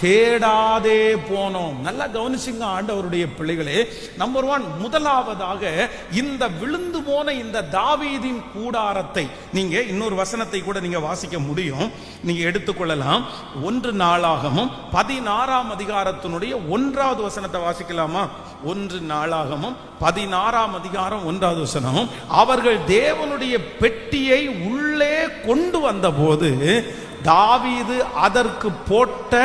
தேடாதே போனோம். நல்லா கவனிச்சுங்க ஆண்டவருடைய பிள்ளைகளே. நம்பர் 1, முதலாவதாக இந்த விழுந்து போன இந்த தாவீதின் கூடாரத்தை நீங்க இன்னொரு வசனத்தை கூட நீங்க வாசிக்க முடியும், நீங்க எடுத்துக்கொள்ளலாம். 1 நாளாகமம் 16ஆம் அதிகாரத்தினுடைய 1வது வசனத்தை வாசிக்கலாமா? 1 நாளாகமம் 16ஆம் அதிகாரம் 1வது வசனம். அவர்கள் தேவனுடைய பெட்டியை உள்ளே கொண்டு வந்த போது தாவீது அதற்கு போட்ட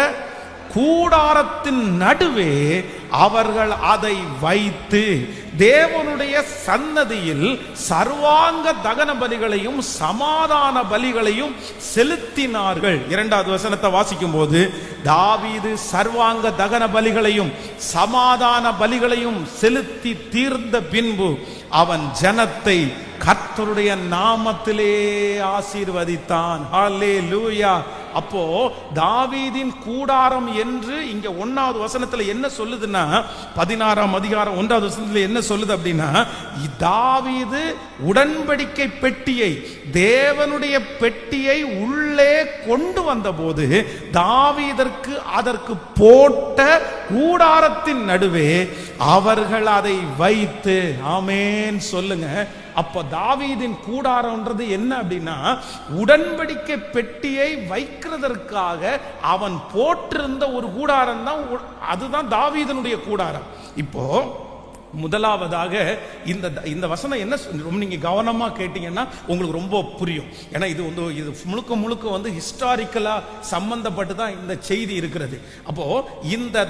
கூடாரத்தின் நடுவே அவர்கள் அதை வைத்து தேவனுடைய சன்னதியில் சர்வாங்க தகன பலிகளையும் சமாதான பலிகளையும் செலுத்தினார்கள். 2வது வசனத்தை வாசிக்கும் போது தாவீது சர்வாங்க தகன பலிகளையும் சமாதான பலிகளையும் செலுத்தி தீர்ந்த பின்பு அவன் ஜனத்தை கர்த்தருடைய நாமத்திலே ஆசீர்வதித்தான். ஹல்லேலூயா. அப்போ தாவீதின் கூடாரம் என்று இங்க 1வது வசனத்துல என்ன சொல்லுதுன்னா, 16ஆம் அதிகாரம் 1வது வசனத்துல என்ன சொல்லுது அப்படின்னா, தாவீது உடன்படிக்கை பெட்டியை, தேவனுடைய பெட்டியை உள்ளே கொண்டு வந்தபோது தாவீதற்கு அதற்கு போட்ட கூடாரத்தின் நடுவே அவர்கள் அதை வைத்து, ஆமென் சொல்லுங்க. அப்ப தாவீதின் கூடாரம்ன்றது என்ன அப்படின்னா, உடன்படிக்கை பெட்டியை வைக்கிறதற்காக அவன் போட்டிருந்த ஒரு கூடாரம் தான், அதுதான் தாவீதனுடைய கூடாரம். இப்போ முதலாவதாக இந்த வசனம் என்ன, நீங்க கவனமா கேட்டீங்கன்னா உங்களுக்கு ரொம்ப புரியும். ஏன்னா இது முழுக்க வந்து ஹிஸ்டாரிக்கலா சம்பந்தப்பட்டு தான் இந்த செய்தி இருக்கிறது. அப்போ இந்த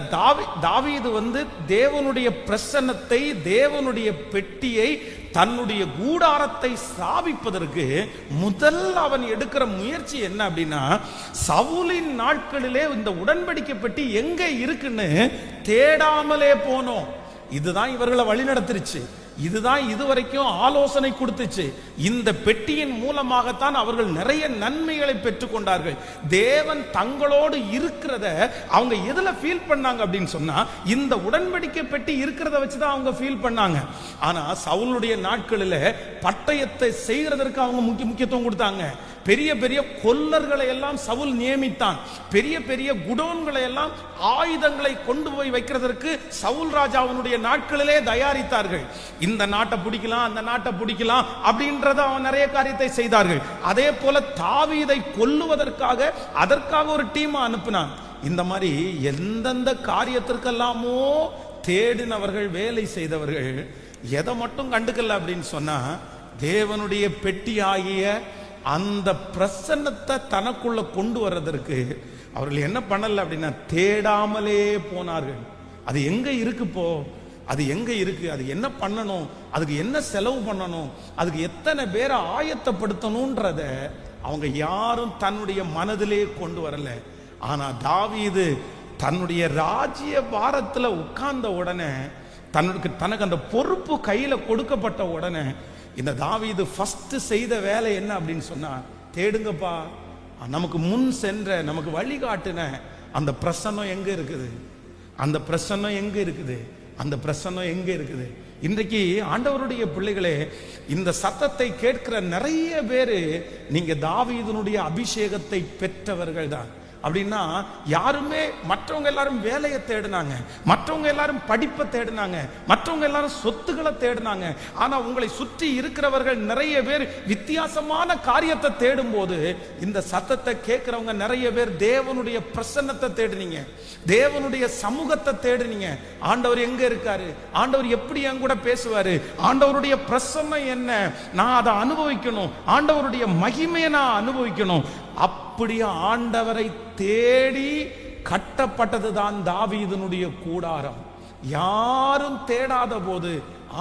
தாவீது வந்து தேவனுடைய பிரசன்னத்தை, தேவனுடைய பெட்டியை, தன்னுடைய கூடாரத்தை ஸ்தாபிப்பதற்கு முதல் அவன் எடுக்கிற முயற்சி என்ன அப்படின்னா, சவுலின் நாட்களிலே இந்த உடன்படிக்கை பெட்டி எங்க இருக்குன்னு தேடாமலே போனோம். இதுதான் இவர்களை வழி நடத்திருச்சு. இதுதான் இதுவரைக்கும் ஆலோசனை கொடுத்துச்சு. இந்த பெட்டியின் மூலமாகத்தான் அவர்கள் நிறைய நன்மைகளை பெற்றுக் கொண்டார்கள். தேவன் தங்களோடு இருக்கிறத அவங்க எதுல ஃபீல் பண்ணாங்க அப்படின்னு சொன்னா, இந்த உடன்படிக்கை பெட்டி இருக்கிறத வச்சுதான் அவங்க ஃபீல் பண்ணாங்க. ஆனா சவுலுடைய நாட்களில் பட்டயத்தை செய்கிறதற்கு அவங்க முக்கியத்துவம் கொடுத்தாங்க. பெரிய பெரிய கொல்லர்களை எல்லாம் சவுல் நியமித்தான். பெரிய பெரிய குடோன்களை எல்லாம், ஆயுதங்களை கொண்டு போய் வைக்கிறதற்கு சவுல் ராஜாவினுடைய நாட்களிலே தயாரித்தார்கள். இந்த நாட்டை பிடிக்கலாம், அந்த நாட்டை பிடிக்கலாம் அப்படின்றத அவன் நிறைய காரியத்தை செய்தார்கள். அதே போல தாவீதை கொல்லுவதற்காக அதற்காக ஒரு டீம் அனுப்பினான். இந்த மாதிரி எந்தெந்த காரியத்திற்கெல்லாமோ தேடினவர்கள், வேலை செய்தவர்கள் எதை மட்டும் கண்டுக்கல அப்படின்னு சொன்னா, தேவனுடைய பெட்டி ஆகிய அந்த பிரசன்னத்தை தனக்குள்ள கொண்டு வர்றதற்கு அவர்கள் என்ன பண்ணல அப்படின்னா, தேடாமலே போனார்கள். அது எங்க இருக்கு, அது எங்க இருக்கு, அது என்ன பண்ணணும், அதுக்கு என்ன செலவு பண்ணணும், அதுக்கு எத்தனை பேரை ஆயத்தப்படுத்தணும்ன்றத அவங்க யாரும் தன்னுடைய மனதிலே கொண்டு வரல. ஆனா தாவீது தன்னுடைய ராஜ்ய பாரத்துல உட்கார்ந்த உடனே, தனக்கு அந்த பொறுப்பு கையில கொடுக்கப்பட்ட உடனே, இந்த தாவீது ஃபர்ஸ்ட் செய்த வேலை என்ன அப்படின்னு சொன்னா, தேடுங்கப்பா, நமக்கு முன் சென்ற, நமக்கு வழிகாட்டின அந்த பிரசன்னம் எங்க இருக்குது, அந்த பிரசன்னம் எங்க இருக்குது, அந்த பிரசன்னம் எங்க இருக்குது. இன்றைக்கு ஆண்டவருடைய பிள்ளைகளே, இந்த சத்தத்தை கேட்கிற நிறைய பேரு நீங்க தாவீதுனுடைய அபிஷேகத்தை பெற்றவர்கள் தான். அப்படின்னா யாருமே, மற்றவங்க எல்லாரும் வேலையை தேடினாங்க, மற்றவங்க எல்லாரும் படிப்பை தேடினாங்க, மற்றவங்க எல்லாரும் சொத்துக்களை தேடினாங்க. ஆனா உங்களை சுற்றி இருக்கிறவர்கள் நிறைய பேர் வித்தியாசமான காரியத்தை தேடும் போது, இந்த சத்தத்தை கேட்கிறவங்க நிறைய பேர் தேவனுடைய பிரசன்னத்தை தேடினீங்க, தேவனுடைய சமூகத்தை தேடினீங்க. ஆண்டவர் எங்க இருக்காரு, ஆண்டவர் எப்படி என் கூட பேசுவாரு, ஆண்டவருடைய பிரசன்னம் என்ன, நான் அதை அனுபவிக்கணும், ஆண்டவருடைய மகிமையை நான் அனுபவிக்கணும். அப்படியே ஆண்டவரை தேடி கட்டப்பட்டதுதான் தாவீதுனுடைய கூடாரம். யாரும் தேடாத போது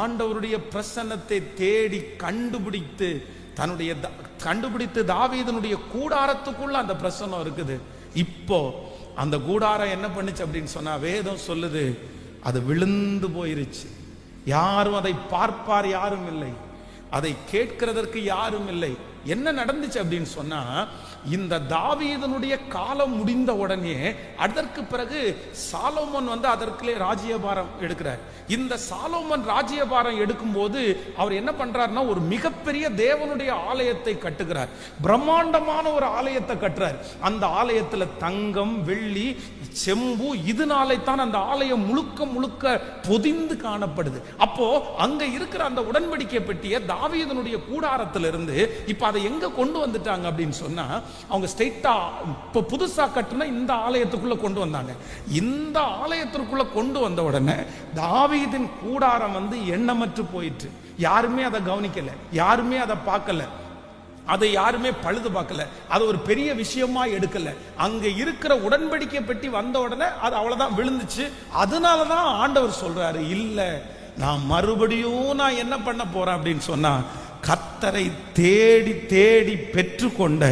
ஆண்டவருடைய பிரசன்னத்தை தேடி கண்டுபிடித்து தாவீதுனுடைய கூடாரத்துக்குள்ள அந்த பிரசன்னம் இருக்குது. இப்போ அந்த கூடாரம் என்ன பண்ணுச்சு அப்படின்னு சொன்னா, வேதம் சொல்லுது, அது விழுந்து போயிருச்சு. யாரும் அதை பார்ப்பார் யாரும் இல்லை, அதை கேட்கிறதற்கு யாரும் இல்லை. என்ன நடந்துச்சு அப்படின்னு சொன்னா, இந்த தாவீதனுடைய காலம் முடிந்த உடனே அதற்கு பிறகு சாலோமோன் வந்து அதற்குள்ளே ராஜ்யபாரம் எடுக்கிறார். இந்த சாலோமோன் ராஜ்யபாரம் எடுக்கும் போது அவர் என்ன பண்றாருன்னா, ஒரு மிகப்பெரிய தேவனுடைய ஆலயத்தை கட்டுகிறார். பிரம்மாண்டமான ஒரு ஆலயத்தை கட்டுறார். அந்த ஆலயத்துல தங்கம், வெள்ளி, செம்பு, இதனாலே தான் அந்த ஆலயம் முழுக்க பொதிந்து காணப்படுது. அப்போ அங்க இருக்கிற அந்த உடன்படிக்கை பெட்டிய தாவீதனுடைய கூடாரத்திலிருந்து இப்ப அதை எங்க கொண்டு வந்துட்டாங்க அப்படின்னு சொன்னா, அவங்க ஸ்ட்ரைட்டா இப்ப புதுசா கட்டுன இந்த ஆலயத்துக்குள்ள கொண்டு வந்தாங்க. இந்த ஆலயத்திற்குள்ள கொண்டு வந்த உடனே தாவீதின் கூடாரம் வந்து எண்ணமற்று போயிற்று. யாருமே அதை கவனிக்கல, யாருமே அதை பார்க்கல, அதை யாருமே பழுது பார்க்கல, அது ஒரு பெரிய விஷயமா எடுக்கல. அங்க இருக்கிற உடன்படிக்கை பெட்டி வந்த உடனே அது அவ்வளவுதான் விழுந்துச்சு. அதனாலதான் ஆண்டவர் சொல்றாரு, இல்ல நான் மறுபடியும் நான் என்ன பண்ண போறேன் அப்படின்னு சொன்னா, கர்த்தரை தேடி தேடி பெற்றுக்கொண்ட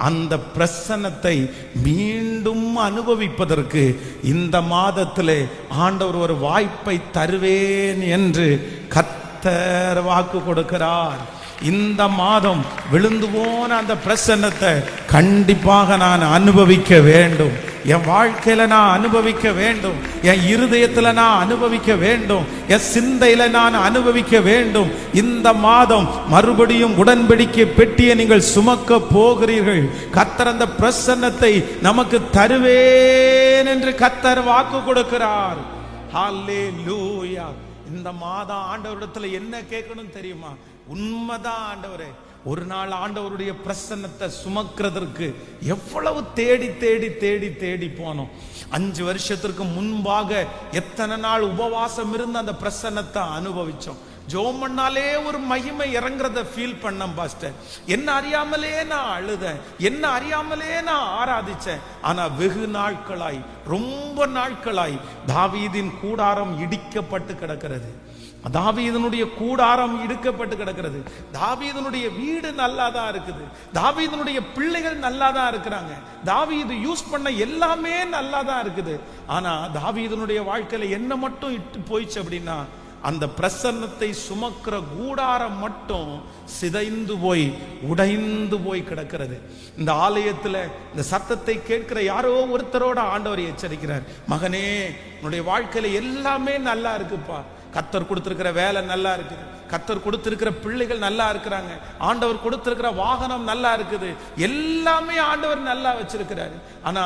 அந்த பிரசன்னத்தை மீண்டும் அனுபவிப்பதற்கு இந்த மாதத்திலே ஆண்டவர் ஒரு வாய்ப்பை தருவேன் என்று கர்த்தர் வாக்கு கொடுக்கிறார். இந்த மாதம் விழுந்து போன அந்த பிரசன்னத்தை கண்டிப்பாக நான் அனுபவிக்க வேண்டும். என் வாழ்க்கையில நான் அனுபவிக்க வேண்டும். என் இருதயத்துல நான் அனுபவிக்க வேண்டும். என் சிந்தையில நான் அனுபவிக்க வேண்டும். இந்த மாதம் மறுபடியும் உடன்படிக்கை பெட்டியை நீங்கள் சுமக்க போகிறீர்கள். கர்த்தர் அந்த பிரசன்னத்தை நமக்கு தருவேன் என்று கர்த்தர் வாக்கு கொடுக்கிறார். ஹல்லேலூயா. இந்த மாதம் ஆண்டவரிடத்துல என்ன கேட்கணும் தெரியுமா? உண்மைதான் ஆண்டவரே, ஒரு நாள் ஆண்டவருடைய பிரசன்னத்தை சுமக்கிறதற்கு எவ்வளவு தேடி தேடி தேடி தேடி போனோம். 5 வருஷத்திற்கு முன்பாக எத்தனை நாள் உபவாசம் இருந்து அந்த பிரசன்னத்தை அனுபவிச்சோம். ஜோம் பண்ணாலே ஒரு மகிமை இறங்குறத ஃபீல் பண்ணேன் பாஸ்டர். என்ன அறியாமலே நான் அழுதேன், என்ன அறியாமலே நான் ஆராதிச்சேன். ஆனா வெகு நாட்களாய், ரொம்ப நாட்களாய் தாவீதின் கூடாரம் இடிக்கப்பட்டு கிடக்கிறது. தாவீதனுடைய கூடாரம் இடிக்கப்பட்டு கிடக்கிறது. தாவீதனுடைய வீடு நல்லா தான் இருக்குது. தாவீதனுடைய பிள்ளைகள் நல்லா தான் இருக்கிறாங்க. தாவீது யூஸ் பண்ண எல்லாமே நல்லா தான் இருக்குது. ஆனா தாவீதனுடைய வாழ்க்கையில என்ன மட்டும் இட்டு போயிடுச்சு அப்படின்னா, அந்த பிரசன்னத்தை சுமக்கிற கூடாரம் மட்டும் சிதைந்து போய் உடைந்து போய் கிடக்கிறது. இந்த ஆலயத்துல இந்த சத்தத்தை கேட்கிற யாரோ ஒருத்தரோட ஆண்டவர் எச்சரிக்கிறார். மகனே, உன்னுடைய வாழ்க்கையில எல்லாமே நல்லா இருக்குப்பா. கர்த்தர் கொடுத்திருக்கிற வேலை நல்லா இருக்குது. கர்த்தர் கொடுத்திருக்கிற பிள்ளைகள் நல்லா இருக்கிறாங்க. ஆண்டவர் கொடுத்திருக்கிற வாகனம் நல்லா இருக்குது. எல்லாமே ஆண்டவர் நல்லா வச்சிருக்கிறாரு. ஆனா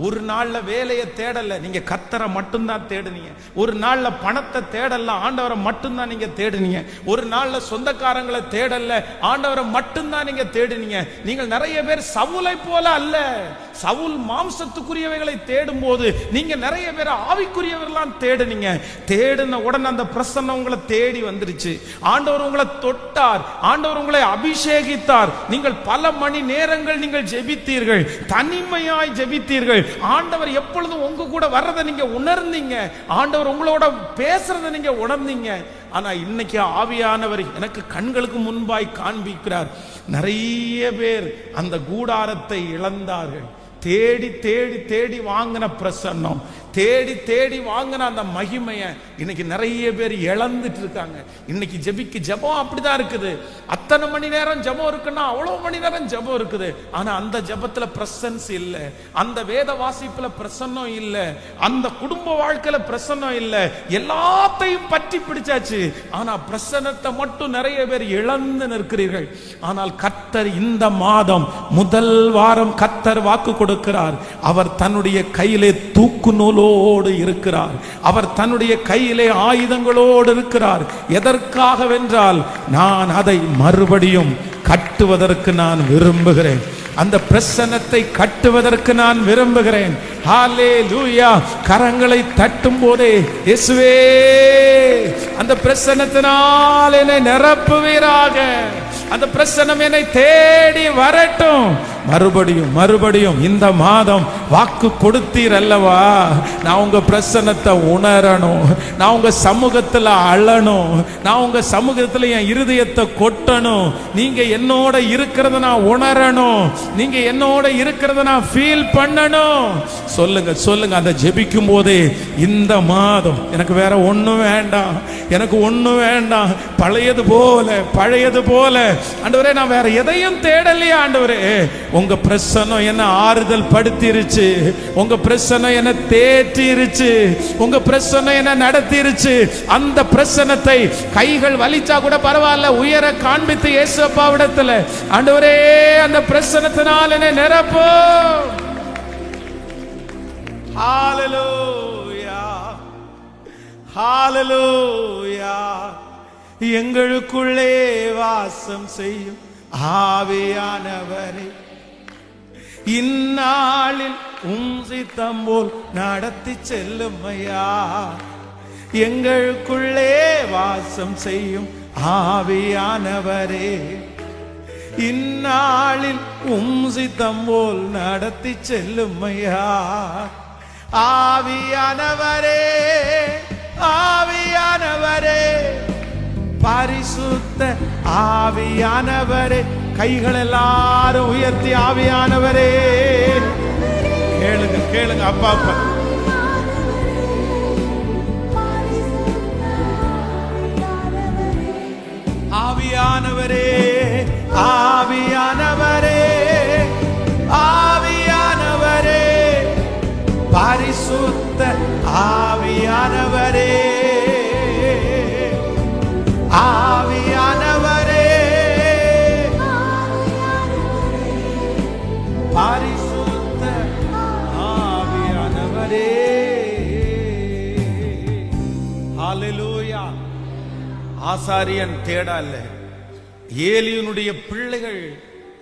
ஒரு நாள்ல வேலையை தேடல, நீங்க கர்த்தரை மட்டும்தான் தேடுனீங்க. ஒரு நாள்ல பணத்தை தேடல, ஆண்டவரை மட்டும்தான் நீங்க தேடுனீங்க. ஒரு நாள்ல சொந்தக்காரங்களை தேடல, ஆண்டவரை மட்டும்தான் நீங்க தேடுனீங்க. நீங்கள் நிறைய பேர் சவுலை போல அல்ல. சவுல் மாம்சத்துக்குரியவைகளை தேடும் போது நீங்க நிறைய பேர் ஆவிக்குரியவர்களாம் தேடுனீங்க. தேடின உடனே அந்த பிரசன்னம் உங்களை தேடி வந்துருச்சு. ஆண்டவர் உங்களை தொட்டார், ஆண்டவர் உங்களை அபிஷேகித்தார். நீங்கள் பல மணி நேரங்கள் நீங்கள் ஜெபித்தீர்கள், தனிமையாய் ஜெபித்தீர்கள். ஆண்டவர் எப்பொழுதும் உங்க கூட வர்றதை நீங்க உணர்ந்தீங்க. ஆண்டவர் உங்களோட பேசுறதை நீங்க உணர்ந்தீங்க. ஆனா இன்னைக்கு ஆவியானவர் எனக்கு கண்களுக்கு முன்பாய் காண்பிக்கிறார். நிறைய பேர் அந்த கூடாரத்தை இழந்தார்கள். தேடி தேடி தேடி வாங்கின பிரசன்னம், தேடி தேடி வாங்கின அந்த மகிமையை இன்னைக்கு நிறைய பேர் இழந்துட்டு இருக்காங்க. இன்னைக்கு ஜெபம் அப்படிதான் இருக்குது. அத்தனை மணி நேரம் ஜெபம் இருக்குன்னா அவ்வளவு மணி நேரம் ஜெபம் இருக்குது. ஆனா அந்த ஜெபத்துல பிரசன்ஸ் இல்ல, அந்த வேத வாசிப்புல பிரசன்னம் இல்ல, அந்த குடும்ப வாழ்க்கையில பிரசன்னம் இல்ல. எல்லாத்தையும் பற்றி பிடிச்சாச்சு, ஆனா பிரசன்னத்தை மட்டும் நிறைய பேர் இழந்து நிற்கிறீர்கள். ஆனால் கர்த்தர் இந்த மாதம் முதல் வாரம் கர்த்தர் வாக்கு கொடுக்கிறார். அவர் தன்னுடைய கையிலே தூக்கு நூலோடு இருக்கிறார். அவர் தன்னுடைய கையிலே ஆயுதங்களோடு இருக்கிறார். எதற்காக வென்றால், நான் அதை மறுபடியும் கட்டுவதற்கு நான் விரும்புகிறேன். அந்த பிரசன்னத்தை கட்டுவதற்கு நான் விரும்புகிறேன். ஹல்லேலூயா. கரங்களை தட்டும் போதே, இயேசுவே அந்த பிரசன்னத்தினால் என்னை நிரப்புவீராக, அந்த பிரசன்னம் என்னை தேடி வரட்டும். மறுபடியும் மறுபடியும் இந்த மாதம் வாக்கு கொடுத்தீர் அல்லவா, நான் உங்க பிரசன்னத்தை உணரணும், நான் உங்க சமூகத்துல அழணும், நான் உங்க சமூகத்துல என் இருதயத்தை கொட்டணும். நீங்க என்னோட இருக்கிறத நான் உணரணும், நீங்க என்னோட இருக்கிறத நான் ஃபீல் பண்ணணும். சொல்லுங்க சொல்லுங்க. அந்த ஜெபிக்கும் போதே, இந்த மாதம் எனக்கு வேற ஒண்ணும் வேண்டாம், எனக்கு ஒண்ணும் வேண்டாம். பழையது போல ஆண்டவரே, நான் வேற எதையும் தேடலையே ஆண்டவரே. உங்க பிரசன்னம் என்ன ஆறுதல் படுத்திருச்சு, உங்க பிரசன்னம் என்ன தேற்றிருச்சு, உங்க பிரசன்னம் என்ன நடத்திருச்சு. அந்த பிரசன்னத்தை கைகள் வலிச்சா கூட பரவாயில்ல, உயர காண்பித்து இயேசுப்பாவிடத்துல, ஆண்டவரே அந்த பிரசன்னத்தினால் என்ன நிரப்பு. ஹல்லேலூயா, ஹல்லேலூயா. எங்களுக்குள்ளே வாசம் செய்யும் ஆவியானவரே, இந்நாளில் சித்தம் போல் நடத்தி செல்லும் ஐயா. எங்களுக்குள்ளே வாசம் செய்யும் ஆவியானவரே, இந்நாளில் சித்தம் போல் நடத்தி செல்லும் ஐயா. ஆவியானவரே, ஆவியானவரே, பரிசுத்த ஆவியானவரே, கைகள் எல்லாரும் உயர்த்தி ஆவியானவரே கேளுங்க கேளுங்க. அப்பா அப்பா ஆவியானவரே, அல்லேலூயா. ஆசாரியன் தேடல, ஏலியனுடைய பிள்ளைகள்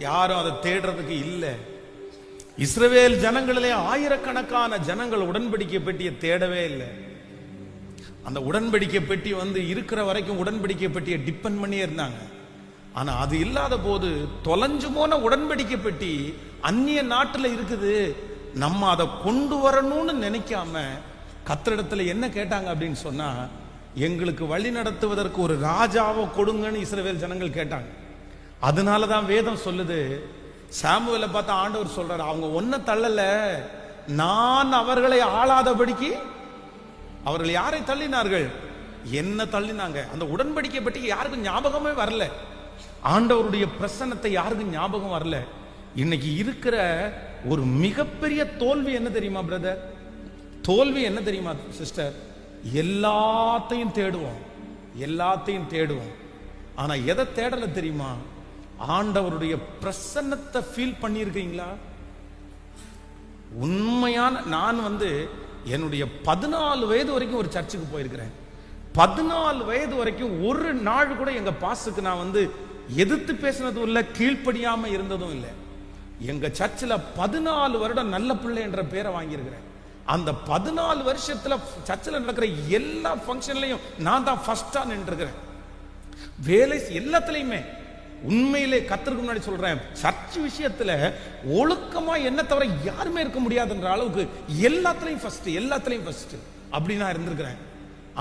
யாரும் அதை தேடுறதுக்கு இல்லை. இஸ்ரவேல் ஜனங்களிலே ஆயிரக்கணக்கான ஜனங்கள் உடன்படிக்கை பெட்டியை தேடவே இல்லை. அந்த உடன்படிக்கை பெட்டி இருக்கிற வரைக்கும் உடன்படிக்கை பெட்டியை டிபெண்ட் பண்ணியே இருந்தாங்க. ஆனா அது இல்லாத போது தொலைஞ்சு போன உடன்படிக்கை பெட்டி அந்நிய நாட்டுல இருக்குது, நம்ம அதை கொண்டு வரணும்னு நினைக்காம கர்த்தரிடத்துல என்ன கேட்டாங்க அப்படின்னு சொன்னா, எங்களுக்கு வழி நடத்துவதற்கு ஒரு ராஜாவை கொடுங்கன்னு இஸ்ரவேல் ஜனங்கள் கேட்டாங்க. அதனாலதான் வேதம் சொல்லுது, சாமுவேலை பார்த்து ஆண்டவர் சொல்றாரு, அவங்க ஒன்ன தள்ளல, நான் அவர்களை ஆளாதபடிக்கு. அவர்கள் யாரை தள்ளினார்கள்? என்ன தள்ளினாங்க. அந்த உடன்படிக்கை பற்றி யாருக்கும் ஞாபகமே வரல. ஆண்டவருடைய பிரசன்னத்தை யாருக்கும் ஞாபகம் வரல. இன்னைக்கு இருக்கிற ஒரு மிகப்பெரிய தோல்வி என்ன தெரியுமா பிரதர்? தோல்வி என்ன தெரியுமா சிஸ்டர்? எல்லாத்தையும் தேடுவோம், எல்லாத்தையும் தேடுவோம். ஆனா எதை தேடல தெரியுமா? ஆண்டவருடைய பிரசன்னத்தை ஃபீல் பண்ணியிருக்கீங்களா? உண்மையான நான் என்னுடைய 14 வயது வரைக்கும் ஒரு சர்ச்சுக்கு போயிருக்கிறேன். 14 வயது வரைக்கும் ஒரு நாள் கூட எங்க பாஸ்டுக்கு நான் எதிர்த்து பேசினதும் இல்லை, கீழ்ப்படியாம இருந்ததும் இல்லை. எங்க சர்ச்சில் 14 வருடம் நல்ல பிள்ளை என்ற பேரை வாங்கியிருக்கிறேன். அந்த 14 வருஷத்துல சர்ச்சில் நடக்கிற எல்லா ஃபங்க்ஷன்லையும் நான் தான் ஃபர்ஸ்டா நின்றுக்கிறேன். வேலை எல்லாத்துலயுமே உண்மையிலே கர்த்தருக்கு முன்னாடி சொல்றேன், சர்ச் விஷயத்துல ஒழுக்கமா என்ன தவிர யாருமே இருக்க முடியாதுன்ற அளவுக்கு எல்லாத்துலயும் ஃபர்ஸ்ட், எல்லாத்துலயும் ஃபர்ஸ்ட் அப்படி நான் இருந்திருக்கிறேன்.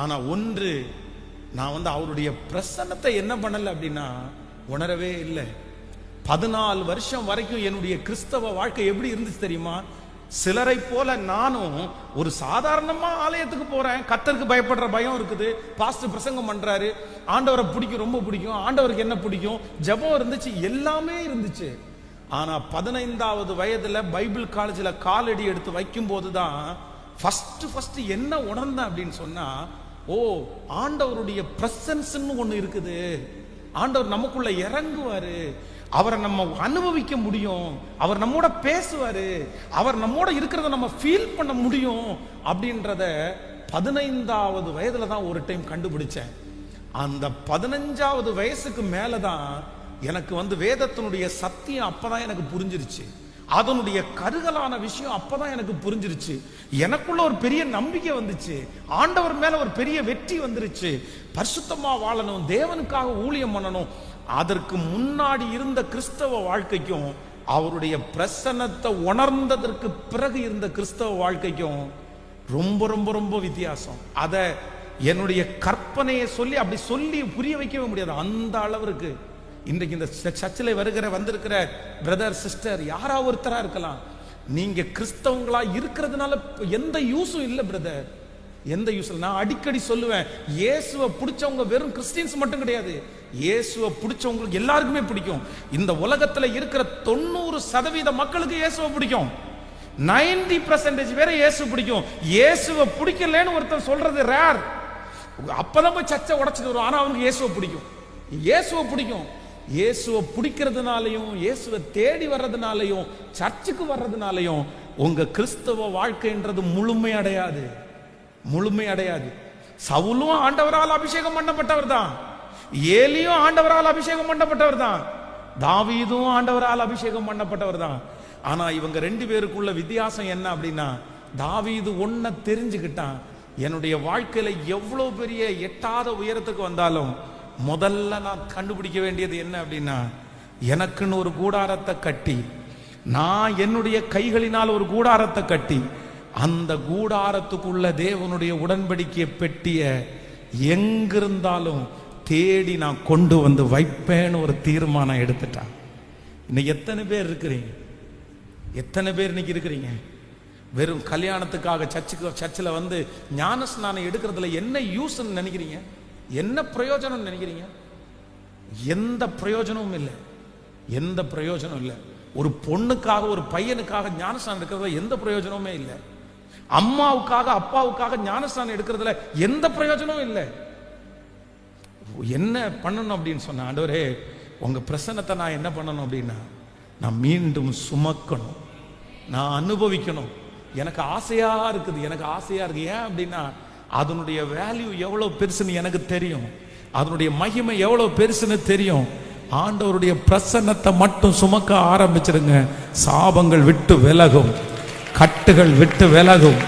ஆனா ஒன்று, நான் அவருடைய பிரசன்னத்தை என்ன பண்ணல அப்படின்னா உணரவே இல்லை. 14 வருஷம் வரைக்கும் என்னுடைய கிறிஸ்தவ வாழ்க்கை எப்படி இருந்துச்சு தெரியுமா? சிலரை போல நானும் ஒரு சாதாரணமா ஆலயத்துக்கு போறேன், கர்த்தருக்கு பயப்படுற பயம் இருக்குது, பாஸ்டர் பிரசங்கம் பண்றாரு, ஆண்டவரை பிடிக்கும், ரொம்ப பிடிக்கும், ஆண்டவருக்கு என்ன பிடிக்கும், ஜெபம் இருந்துச்சு, எல்லாமே இருந்துச்சு. ஆனா 15வது வயதுல பைபிள் காலேஜில் காலடி எடுத்து வைக்கும் போதுதான் ஃபர்ஸ்ட் என்ன உணர்ந்தேன் அப்படின்னு சொன்னா, ஓ ஆண்டவருடைய பிரசன்ஸ் ஒண்ணு இருக்குது, ஆண்டவர் நமக்குள்ள இறங்குவாரு, அவரை நம்ம அனுபவிக்க முடியும், அவர் நம்மோட பேசுவாரு, அவர் நம்மோட இருக்கிறத நம்ம ஃபீல் பண்ண முடியும் அப்படின்றத 15வது வயதுல தான் ஒரு டைம் கண்டுபிடிச்சேன். அந்த 15வது வயசுக்கு மேலதான் எனக்கு வேதத்தினுடைய சத்தியம் அப்பதான் எனக்கு புரிஞ்சிருச்சு. அதனுடைய கருகலான விஷயம் அப்பதான் எனக்கு புரிஞ்சிருச்சு. எனக்குள்ள ஒரு பெரிய நம்பிக்கை வந்துச்சு, ஆண்டவர் மேல ஒரு பெரிய வெற்றி வந்துருச்சு. பரிசுத்தமா வாழணும், தேவனுக்காக ஊழியம் பண்ணணும். அதற்கு முன்னாடி இருந்த கிறிஸ்தவ வாழ்க்கைக்கும் அவருடைய பிரசன்னத்தை உணர்ந்ததற்கு பிறகு இருந்த கிறிஸ்தவ வாழ்க்கைக்கும் ரொம்ப ரொம்ப ரொம்ப வித்தியாசம். அத என்னுடைய கற்பனையை சொல்லி அப்படி சொல்லி புரிய வைக்கவே முடியாது. அந்த அளவிற்கு இன்றைக்கு இந்த சர்ச்சில் வந்திருக்கிற பிரதர் சிஸ்டர் யாரா ஒருத்தரா இருக்கலாம், நீங்க கிறிஸ்தவங்களா இருக்கிறதுனால எந்த யூஸும் இல்லை பிரதர், எந்த யூஸ். நான் அடிக்கடி சொல்லுவேன், இயேசுவை பிடிச்சவங்க வெறும் கிறிஸ்டியன்ஸ் மட்டும் கிடையாது, இயேசுவை பிடிச்சவங்களுக்கு எல்லாருக்குமே பிடிக்கும். இந்த உலகத்துல இருக்கிற 90% மக்களுக்கு இயேசுவை பிடிக்கும், 90% பேரை இயேசு பிடிக்கும். இயேசுவை பிடிக்கலன்னு ஒருத்தர் சொல்றது ரேர். அப்பதான் போய் சர்ச்சை உடைச்சிட்டு வரும், ஆனா அவனுக்கு இயேசுவை பிடிக்கும், இயேசுவை பிடிக்கும். இயேசுவை பிடிக்கிறதுனாலையும் இயேசுவை தேடி வர்றதுனாலையும் சர்ச்சுக்கு வர்றதுனாலையும் உங்க கிறிஸ்தவ வாழ்க்கைன்றது முழுமை அடையாது, முழுமை அடையாது. சவுலும் ஆண்டவரால் அபிஷேகம் பண்ணப்பட்டவர் தான், ஏலியும் ஆண்டவரால் அபிஷேகம் பண்ணப்பட்டவர் தான், தாவீதும் ஆண்டவரால் அபிஷேகம் பண்ணப்பட்டவர் தான். ஆனா இவங்க 2 பேருக்குள்ள வித்தியாசம் என்ன அப்படின்னா, தாவீது ஒன்ன தெரிஞ்சுக்கிட்டான், என்னுடைய வாழ்க்கையில எவ்வளவு பெரிய எட்டாத உயரத்துக்கு வந்தாலும் முதல்ல நான் கண்டுபிடிக்க வேண்டியது என்ன அப்படின்னா, எனக்குன்னு ஒரு கூடாரத்தை கட்டி, நான் என்னுடைய கைகளினால் ஒரு கூடாரத்தை கட்டி, அந்த கூடாரத்துக்குள்ள தேவனுடைய உடன்படிக்கை பெட்டிய எங்கிருந்தாலும் தேடி நான் கொண்டு வந்து வைப்பேன்னு ஒரு தீர்மானம் எடுத்துட்டான். இன்னைக்கு எத்தனை பேர் இருக்கிறீங்க, எத்தனை பேர் இன்னைக்கு இருக்கிறீங்க வெறும் கல்யாணத்துக்காக சர்ச்சில் ஞான ஸ்நானம் எடுக்கிறதுல என்ன யூஸ் நினைக்கிறீங்க, என்ன பிரயோஜனம் நினைக்கிறீங்க? எந்த பிரயோஜனமும் இல்லை, எந்த பிரயோஜனம் இல்லை. ஒரு பொண்ணுக்காக ஒரு பையனுக்காக ஞானஸ்நானம் எடுக்கிறதுல எந்த பிரயோஜனமுமே இல்லை. அம்மாவுக்காக அப்பாவுக்காக ஞானஸ்நானம் எடுக்கிறதுல எந்த பிரயோஜனமும் இல்லை. என்ன பண்ணணும் அப்படின்னு சொன்ன, ஆண்டவரே உங்க பிரசன்னத்தை நான் என்ன பண்ணணும் அப்படின்னா, நான் மீண்டும் சுமக்கணும், நான் அனுபவிக்கணும். எனக்கு ஆசையா இருக்குது, எனக்கு ஆசையா இருக்கு. ஏன் அப்படின்னா, அதனுடைய வேல்யூ எவ்வளவு பெருசுன்னு எனக்கு தெரியும், அதனுடைய மகிமை எவ்வளவு பெருசுன்னு தெரியும். ஆண்டவருடைய பிரசன்னத்தை மட்டும் சுமக்க ஆரம்பிச்சிருங்க, சாபங்கள் விட்டு விலகும், கட்டுகள் விட்டு விலகும்,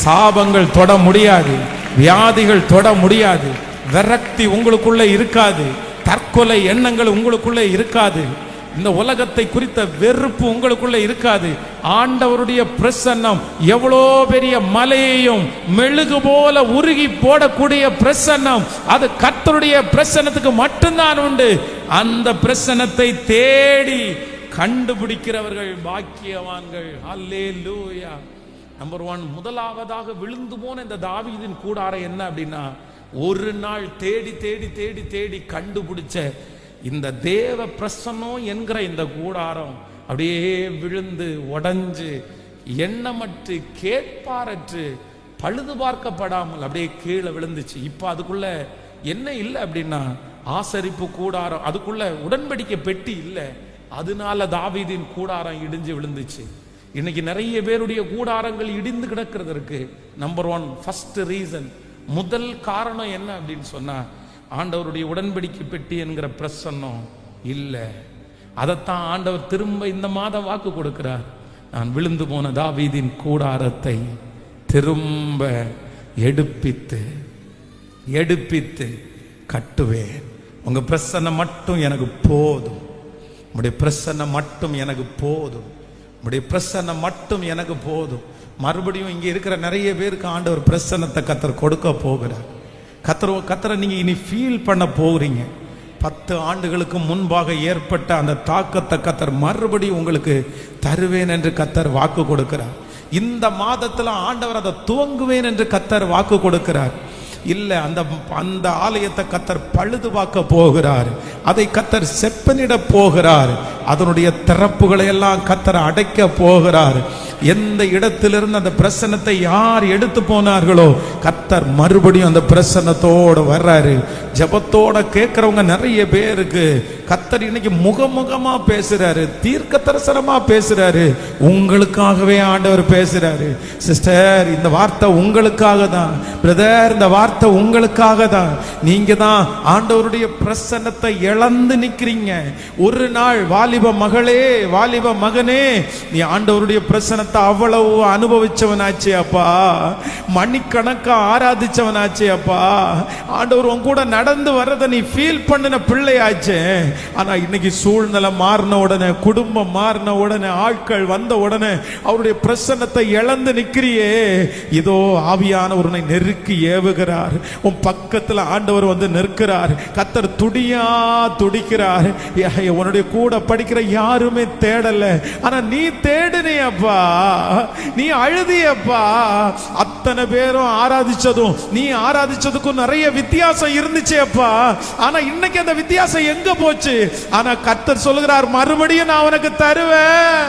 சாபங்கள் தொட முடியாது, வியாதிகள் தொட முடியாது, விரக்தி உங்களுக்குள்ள இருக்காது, தற்கொலை எண்ணங்கள் உங்களுக்குள்ள இருக்காது, இந்த உலகத்தை குறித்த வெறுப்பு உங்களுக்குள்ள இருக்காது. ஆண்டவருடைய பிரசன்னம் எவ்வளோ பெரிய மலையையும் மெழுகு போல உருகி போடக்கூடிய பிரசன்னம், அது கர்த்தருடைய பிரசன்னத்துக்கு மட்டும்தான் உண்டு. அந்த பிரசன்னத்தை தேடி கண்டுபிடிக்கிறவர்கள் பாக்கியவான்கள். அல்லேலூயா. நம்பர் 1, முதலாவதாக விழுந்து போன இந்த தாவீதின் கூடாரம் என்ன அப்படின்னா, ஒரு நாள் தேடி தேடி தேடி தேடி கண்டுபிடிச்ச இந்த தேவ பிரசன்னம் என்கிற இந்த கூடாரம் அப்படியே விழுந்து உடைஞ்சு எண்ணமற்று கேட்பாரற்று பழுது பார்க்கப்படாமல் அப்படியே கீழே விழுந்துச்சு. இப்போ அதுக்குள்ள என்ன இல்லை அப்படின்னா, ஆசரிப்பு கூடாரம், அதுக்குள்ள உடன்படிக்கை பெட்டி இல்லை, அதனால தாவீதின் கூடாரம் இடிஞ்சு விழுந்துச்சு. இன்னைக்கு நிறைய பேருடைய கூடாரங்கள் இடிந்து கிடக்கிறதுக்கு நம்பர் 1 ஃபர்ஸ்ட் ரீசன், முதல் காரணம் என்ன அப்படின்னு சொன்னா, ஆண்டவருடைய உடன்படிக்கை பெட்டி என்கிற பிரசன்னம் இல்லை. அதைத்தான் ஆண்டவர் திரும்ப இந்த மாதம் வாக்கு கொடுக்கிறார். நான் விழுந்து போன தாவீதின் கூடாரத்தை திரும்ப எடுப்பித்து எடுப்பித்து கட்டுவேன். உங்க பிரசன்னம் மட்டும் எனக்கு போதும், உங்களுடைய பிரசன்னம் மட்டும் எனக்கு போதும், உங்களுடைய பிரசன்னம் மட்டும் எனக்கு போதும். மறுபடியும் இங்க இருக்கிற நிறைய பேருக்கு ஆண்டவர் பிரசன்னத்தை கர்த்தர் கொடுக்க போகிறார். கர்த்தரை நீங்க இனி ஃபீல் பண்ண போகிறீங்க. 10 ஆண்டுகளுக்கு முன்பாக ஏற்பட்ட அந்த தாக்கத்தை கர்த்தர் மறுபடியும் உங்களுக்கு தருவேன் என்று கர்த்தர் வாக்கு கொடுக்கிறார். இந்த மாதத்துல ஆண்டவர் அதை துவங்குவேன் என்று கர்த்தர் வாக்கு கொடுக்கிறார். இல்ல, அந்த ஆலயத்தை கர்த்தர் பழுது பார்க்க போகிறார், அதை கர்த்தர் செப்பனிட போகிறார், அதனுடைய திறப்புகளை எல்லாம் கர்த்தர் அடைக்க போகிறார். எந்த இடத்திலிருந்து அந்த பிரசன்னத்தை யார் எடுத்து போனார்களோ கர்த்தர் மறுபடியும் அந்த பிரசன்னத்தோடு வர்றாரு. ஜபத்தோட கேட்கிறவங்க நிறைய பேருக்கு கர்த்தர் இன்னைக்கு முகமுகமா பேசுறாரு, தீர்க்க தரிசனமா பேசுறாரு. உங்களுக்காகவே ஆண்டவர் பேசுறாரு. சிஸ்டர், இந்த வார்த்தை உங்களுக்காக தான். பிரதர், இந்த வார்த்தை உங்களுக்காக தான். நீங்க தான் ஆண்டவருடைய பிரசன்னத்தை இழந்து நிக்கிறீங்க. ஒரு நாள் வாலிப மகளே, வாலிப மகனே, நீ ஆண்டவருடைய பிரசன்னத்தை அவ்வளவு அனுபவிச்சவனாச்சே அப்பா, மணிக்கணக்கா ஆராதிச்சவனாச்சே அப்பா, ஆண்டவர் உன் கூட நடந்து வர்றதை நீ ஃபீல் பண்ணின பிள்ளையாச்சே. ஆனா இன்னைக்கு சூழ்நிலை மாறின உடனே, குடும்பம் மாறின உடனே, ஆட்கள் வந்த உடனே அவருடைய பிரசன்னத்தை இழந்து நிக்கிறியே. இதோ ஆவியானவர் உன்னை நெருக்கி ஏவுகிறார். உன் பக்கத்துல ஆண்டவர் வந்து நிற்கிறார். கர்த்தர் துடியா துடிக்கிறார். உன்னுடைய கூட படிக்கிற யாருமே தேடல, ஆனா நீ தேடுனியப்பா, நீ அழுதியப்பா. அத்தனை பேரும் ஆராதிச்சதும் நீ ஆராதிச்சதுக்கும் நிறைய வித்தியாசம் இருந்துச்சு அப்பா. ஆனா இன்னைக்கு அந்த வித்தியாசம் எங்க போச்சு? ஆனா கர்த்தர் சொல்லுகிறார், மறுபடியும் நான் உனக்கு தருவேன்.